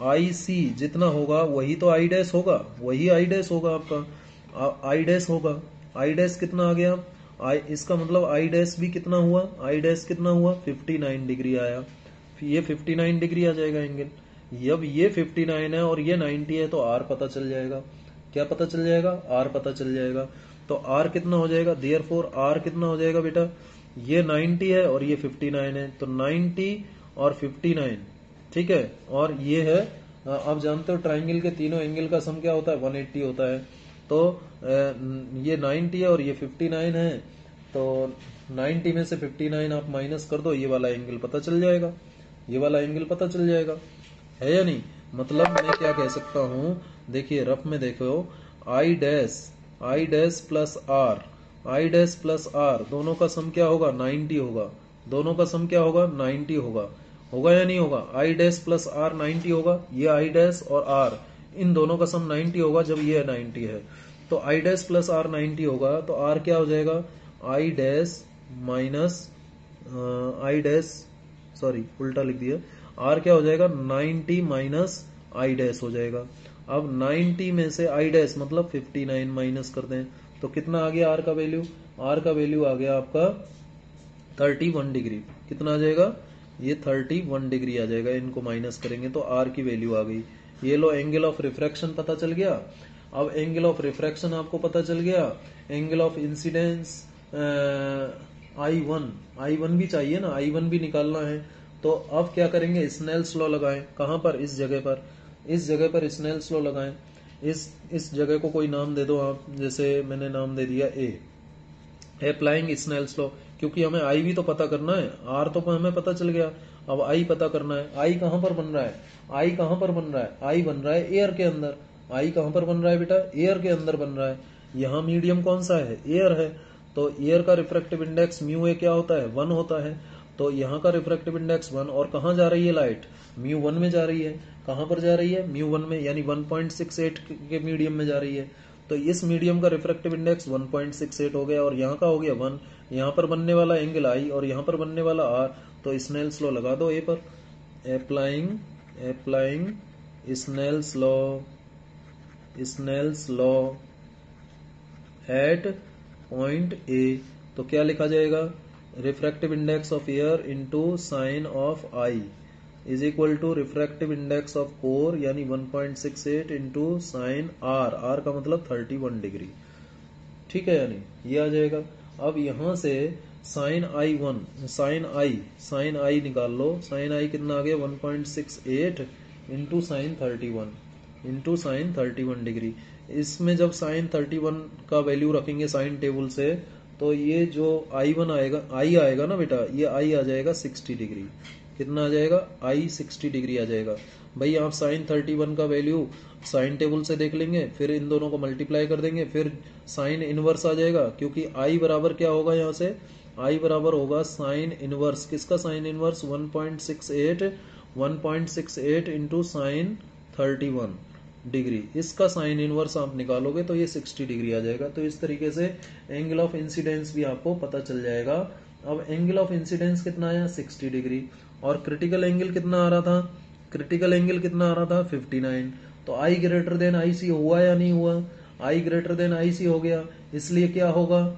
आई सी जितना होगा वही तो आई डैश होगा, वही आई डैश होगा आपका, आई डैश होगा। आई डैश कितना आ गया? इसका मतलब आई डैश भी कितना हुआ? आई डैश कितना हुआ? 59 डिग्री आया। ये 59 डिग्री आ जाएगा एंगल। जब ये 59 है और ये 90 है तो आर पता चल जाएगा। क्या पता चल जाएगा? आर पता चल जाएगा। तो आर कितना हो जाएगा? देयरफॉर आर कितना हो जाएगा बेटा? ये 90 है और ये 59 है, तो 90 और 59, ठीक है। और ये है, आप जानते हो ट्राइंगल के तीनों एंगल का सम क्या होता है? 180 होता है। तो ये 90 है और ये 59 है, तो 90 में से 59 आप माइनस कर दो, ये वाला एंगल पता चल जाएगा। ये वाला एंगल पता चल जाएगा, है या नहीं? मतलब मैं क्या कह सकता हूं, देखिए रफ में देखो, आई डैश प्लस आर दोनों का सम क्या होगा? 90 होगा। दोनों का सम क्या होगा? 90 होगा या नहीं होगा? आई डैश प्लस आर 90 होगा। ये आई डैश और आर इन दोनों का सम 90 होगा जब ये 90 है। तो आई डैश प्लस आर 90 होगा, तो आर क्या हो जाएगा? I dash minus I dash, sorry उल्टा लिख दिया, आर क्या हो जाएगा? 90 माइनस आई डैश हो जाएगा। अब 90 में से आई डैश मतलब 59 माइनस कर दें तो कितना आ गया आर का वैल्यू? आर का वैल्यू आ गया आपका 31 डिग्री। कितना आ जाएगा? ये 31 डिग्री आ जाएगा। इनको माइनस करेंगे तो आर की वैल्यू आ गई। ये लो, एंगल ऑफ रिफ्रैक्शन पता चल गया। अब एंगल ऑफ रिफ्रैक्शन आपको पता चल गया। एंगल ऑफ इंसिडेंस I1 भी चाहिए ना, I1 भी निकालना है। तो अब क्या करेंगे? स्नेल्स लॉ लगाएं। कहां पर? इस जगह पर स्नेल्स लॉ लगाएं। इस जगह को कोई नाम दे दो आप, जैसे मैंने नाम दे दिया ए। अप्लाइंग स्नेल्स लॉ, क्योंकि हमें आई भी तो पता करना है, आर तो हमें पता चल गया, अब आई पता करना है। आई कहां पर बन रहा है? आई कहां पर बन रहा है? आई बन रहा है एयर के अंदर। आई कहां पर बन रहा है बेटा? एयर के अंदर बन रहा है। यहाँ मीडियम कौन सा है? एयर है। तो एयर का रिफ्रैक्टिव इंडेक्स म्यू ए क्या होता है? 1 होता है। तो यहाँ का रिफ्रैक्टिव इंडेक्स 1, और कहाँ जा रही है लाइट? म्यू 1 में जा रही है। कहां पर जा रही है? म्यू 1 में, यानी 1.68 के मीडियम में जा रही है। तो इस मीडियम का रिफ्रैक्टिव इंडेक्स 1.68 हो गया, और यहाँ का हो गया 1। यहाँ पर बनने वाला एंगल आई और यहाँ पर बनने वाला आर। तो स्नेल्स लॉ लगा दो ए पर। Applying Snell's law at point A. तो क्या लिखा जाएगा? Refractive index of air into sine of I is equal to refractive index of core, यानी 1.68 इंटू साइन आर। आर का मतलब 31 डिग्री, ठीक है, यानी ये आ जाएगा। अब यहां से साइन आई निकाल लो। साइन आई कितना आ गया? 1.68 इंटू साइन 31 डिग्री। इसमें जब साइन 31 का वैल्यू रखेंगे साइन टेबल से, तो ये जो I1 आएगा, आई आएगा ना बेटा, ये आई आ जाएगा 60 डिग्री। कितना आ जाएगा? आई 60 डिग्री आ जाएगा। भाई आप साइन 31 का वैल्यू साइन टेबल से देख लेंगे, फिर इन दोनों को मल्टीप्लाई कर देंगे, फिर साइन इनवर्स आ जाएगा, क्योंकि आई बराबर क्या होगा यहाँ से? आई बराबर होगा साइन इनवर्स। किसका sine inverse? 1.68 into sine 31 degree. इसका साइन इनवर्स आप निकालोगे तो ये 60 डिग्री आ जाएगा। तो इस तरीके से एंगल ऑफ इंसिडेंस भी आपको पता चल जाएगा। अब एंगल ऑफ इंसिडेंस कितना आया? 60 डिग्री। और क्रिटिकल एंगल कितना आ रहा था? 59। तो आई ग्रेटर देन आई सी हुआ या नहीं हुआ? आई ग्रेटर देन आई सी हो गया, इसलिए क्या होगा?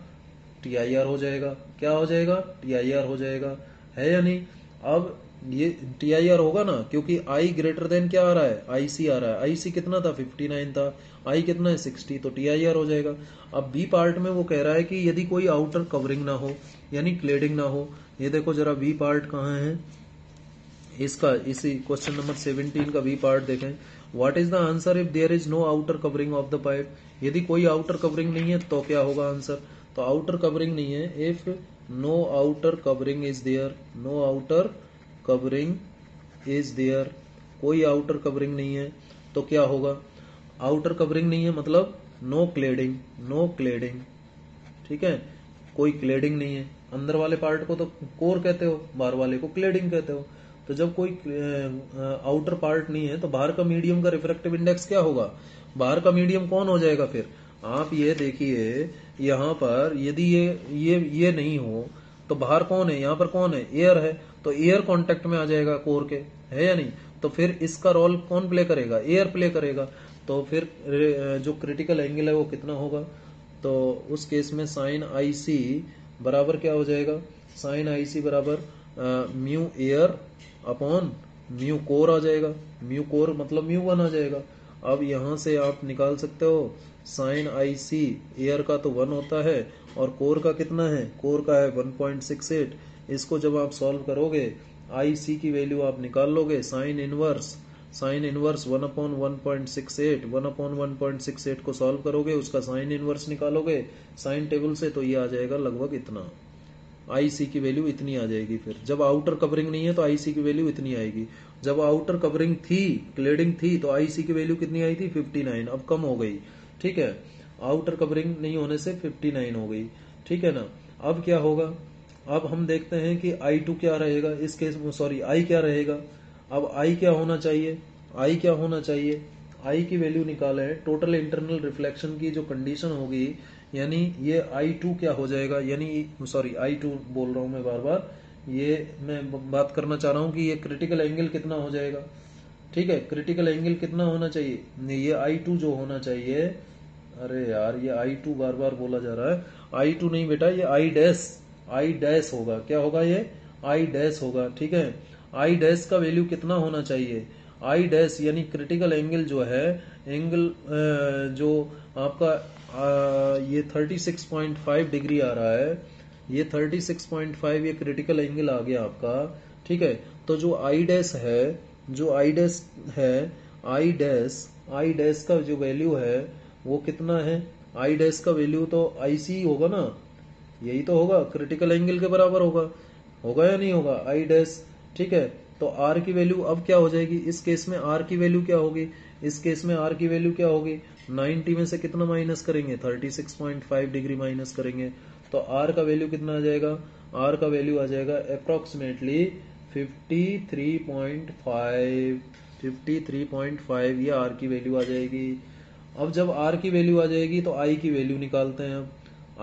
टी आई आर हो जाएगा। क्या हो जाएगा? टी आई आर हो जाएगा, है या नहीं? अब ये TIR होगा ना, क्योंकि I ग्रेटर देन क्या आ रहा है, IC आ रहा है। IC कितना था, 59 था, I कितना है, 60, तो TIR हो जाएगा। अब बी पार्ट में वो कह रहा है कि यदि कोई आउटर कवरिंग ना हो, यानी क्लेडिंग ना हो। ये देखो जरा बी पार्ट कहाँ है इसका, इसी क्वेश्चन नंबर 17 का बी पार्ट देखें। What is the answer if there is no outer covering of the pipe. यदि कोई आउटर कवरिंग नहीं है तो क्या होगा आंसर। तो आउटर कवरिंग नहीं है, if no outer covering is there, no outer covering is there, कोई आउटर कवरिंग नहीं है तो क्या होगा। आउटर कवरिंग नहीं है मतलब नो क्लेडिंग, नो क्लेडिंग, ठीक है, कोई क्लेडिंग नहीं है। अंदर वाले पार्ट को तो कोर कहते हो, बाहर वाले को क्लेडिंग कहते हो। तो जब कोई आउटर पार्ट नहीं है तो बाहर का मीडियम का रिफ्रैक्टिव इंडेक्स क्या होगा, बाहर का मीडियम कौन हो जाएगा फिर। आप ये देखिए यहाँ पर यदि ये नहीं हो तो बाहर कौन है, यहाँ पर कौन है, एयर है, तो एयर कांटेक्ट में आ जाएगा कोर के, है या नहीं। तो फिर इसका रोल कौन प्ले करेगा, एयर प्ले करेगा। तो फिर जो क्रिटिकल एंगल है वो कितना होगा, तो उस केस में साइन IC बराबर क्या हो जाएगा, साइन IC बराबर mu air upon mu core आ जाएगा। म्यू कोर मतलब म्यू 1 आ जाएगा। अब यहां से आप निकाल सकते हो साइन IC एयर का तो 1 होता है और कोर का कितना है, कोर का है 1.68। इसको जब आप सॉल्व करोगे IC की वैल्यू आप निकाल लोगे, साइन इनवर्स 1 अपॉन 1.68, 1 अपॉन 1.68 को सॉल्व करोगे, उसका साइन इनवर्स निकालोगे साइन टेबल से, तो ये आ जाएगा लगभग इतना, IC की वैल्यू इतनी आ जाएगी। फिर जब आउटर कवरिंग नहीं है तो IC की वैल्यू इतनी आएगी। जब आउटर कवरिंग थी, क्लेडिंग थी, तो IC की वैल्यू कितनी आई थी, 59, अब कम हो गई, ठीक है, आउटर कवरिंग नहीं होने से 59 हो गई, ठीक है ना। अब क्या होगा, अब हम देखते हैं कि I2 क्या रहेगा इस केस में, सॉरी I क्या रहेगा। अब I क्या होना चाहिए, I क्या होना चाहिए, I की वैल्यू निकाले, टोटल इंटरनल रिफ्लेक्शन की जो कंडीशन होगी, यानी ये I2 क्या हो जाएगा, यानी सॉरी I2 बोल रहा हूं मैं बार बार, ये मैं बात करना चाह रहा हूं कि ये क्रिटिकल एंगल कितना हो जाएगा, ठीक है, क्रिटिकल एंगल कितना होना चाहिए, नहीं ये I2 जो होना चाहिए, अरे यार ये I2 बार बार बोला जा रहा है, I2 नहीं बेटा, ये I डैश होगा, क्या होगा ये, I डैश होगा, ठीक है। I डैश का वैल्यू कितना होना चाहिए, I डैश यानी क्रिटिकल एंगल जो है, एंगल जो आपका ये 36.5 डिग्री आ रहा है, ये 36.5 ये क्रिटिकल एंगल आ गया आपका, ठीक है। तो जो I डैश है, जो I डैश है, I डैश का जो वैल्यू है वो कितना है, I डैश का वैल्यू तो IC होगा ना, यही तो होगा, क्रिटिकल एंगल के बराबर होगा, होगा या नहीं होगा, I डैश, ठीक है। तो R की वैल्यू अब क्या हो जाएगी, इस केस में R की वैल्यू क्या होगी, इस केस में R की वैल्यू क्या होगी, 90 में से कितना माइनस करेंगे, 36.5 डिग्री माइनस करेंगे, तो R का वैल्यू कितना आ जाएगा, R का वैल्यू आ जाएगा अप्रोक्सीमेटली 53.5, ये R की वैल्यू आ जाएगी। अब जब R की वैल्यू आ जाएगी तो I की वैल्यू निकालते हैं। अब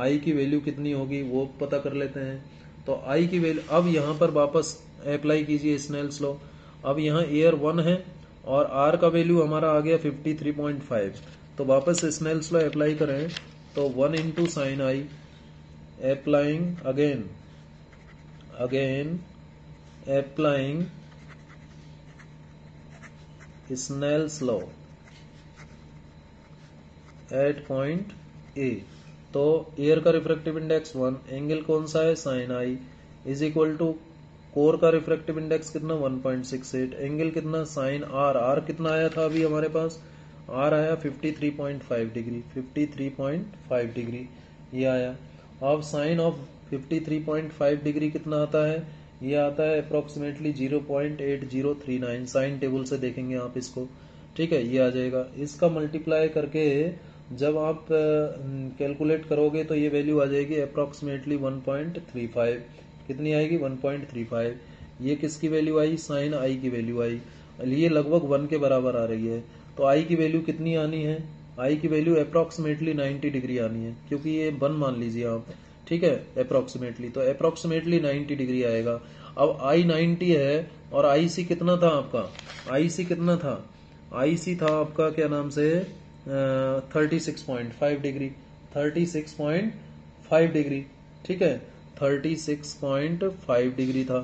I की वैल्यू कितनी होगी वो पता कर लेते हैं। तो I की वैल्यू, अब यहाँ पर वापस अप्लाई कीजिए स्नेल्स लॉ। अब यहाँ एयर 1 है और R का वैल्यू हमारा आ गया 53.5, तो वापस स्नेल्स लॉ अप्लाई करें तो 1 into sine I, applying again applying Snell's law at point A. तो एयर का रिफ्रैक्टिव इंडेक्स 1, एंगल कौन सा है, sine I, is equal to core का रिफ्रैक्टिव इंडेक्स कितना 1.68, एंगल कितना साइन R कितना आया था अभी हमारे पास, R आया 53.5 डिग्री, 53.5 डिग्री ये आया। अब साइन ऑफ 53.5 डिग्री कितना आता है, ये आता है अप्रोक्सीमेटली 0.8039, साइन टेबल से देखेंगे आप इसको, ठीक है, ये आ जाएगा। इसका मल्टीप्लाई करके जब आप कैलकुलेट करोगे तो ये वैल्यू आ जाएगी अप्रोक्सीमेटली 1.35, कितनी आएगी 1.35, ये किसकी वैल्यू आई, साइन I की वैल्यू आई, ये लगभग 1 के बराबर आ रही है। तो I की वैल्यू कितनी आनी है, I की वैल्यू अप्रोक्सीमेटली 90 डिग्री आनी है, क्योंकि ये 1 मान लीजिए आप, ठीक है, अप्रोक्सीमेटली, तो अप्रोक्सीमेटली 90 डिग्री आएगा। अब I 90 है और IC कितना था आपका, IC कितना था, IC था आपका क्या नाम से 36.5 डिग्री, 36.5 डिग्री, ठीक है, 36.5 डिग्री था,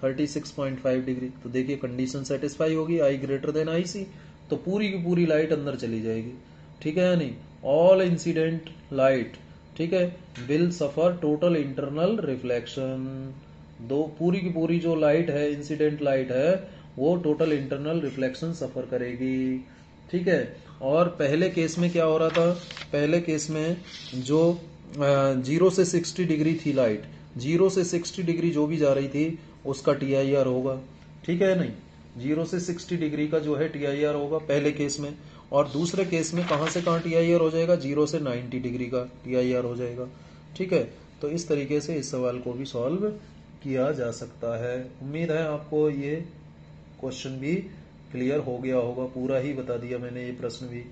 36.5 डिग्री। तो देखिए कंडीशन सेटिस्फाई होगी, आई ग्रेटर देन आई सी, तो पूरी की पूरी लाइट अंदर चली जाएगी, ठीक है या नहीं। ऑल इंसिडेंट लाइट, ठीक है, will suffer total internal reflection. दो पूरी की पूरी जो लाइट है, इंसिडेंट लाइट है, वो टोटल इंटरनल रिफ्लेक्शन सफर करेगी, ठीक है। और पहले केस में क्या हो रहा था, पहले केस में जो 0 से 60 डिग्री थी लाइट, 0 से 60 डिग्री जो भी जा रही थी उसका TIR होगा, ठीक है नहीं। 0 से 60 डिग्री का जो है TIR होगा पहले केस में, और दूसरे केस में कहां से कहां TIR हो जाएगा, 0 से 90 डिग्री का TIR हो जाएगा, ठीक है। तो इस तरीके से इस सवाल को भी सॉल्व किया जा सकता है। उम्मीद है आपको ये क्वेश्चन भी क्लियर हो गया होगा, पूरा ही बता दिया मैंने ये प्रश्न भी।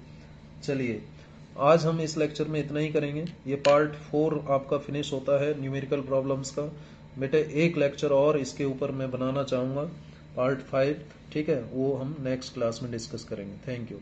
चलिए आज हम इस लेक्चर में इतना ही करेंगे, ये पार्ट 4 आपका फिनिश होता है न्यूमेरिकल प्रॉब्लम्स का। बेटे एक लेक्चर और इसके ऊपर मैं बनाना चाहूँगा, पार्ट 5, ठीक है, वो हम नेक्स्ट क्लास में डिस्कस करेंगे। Thank you.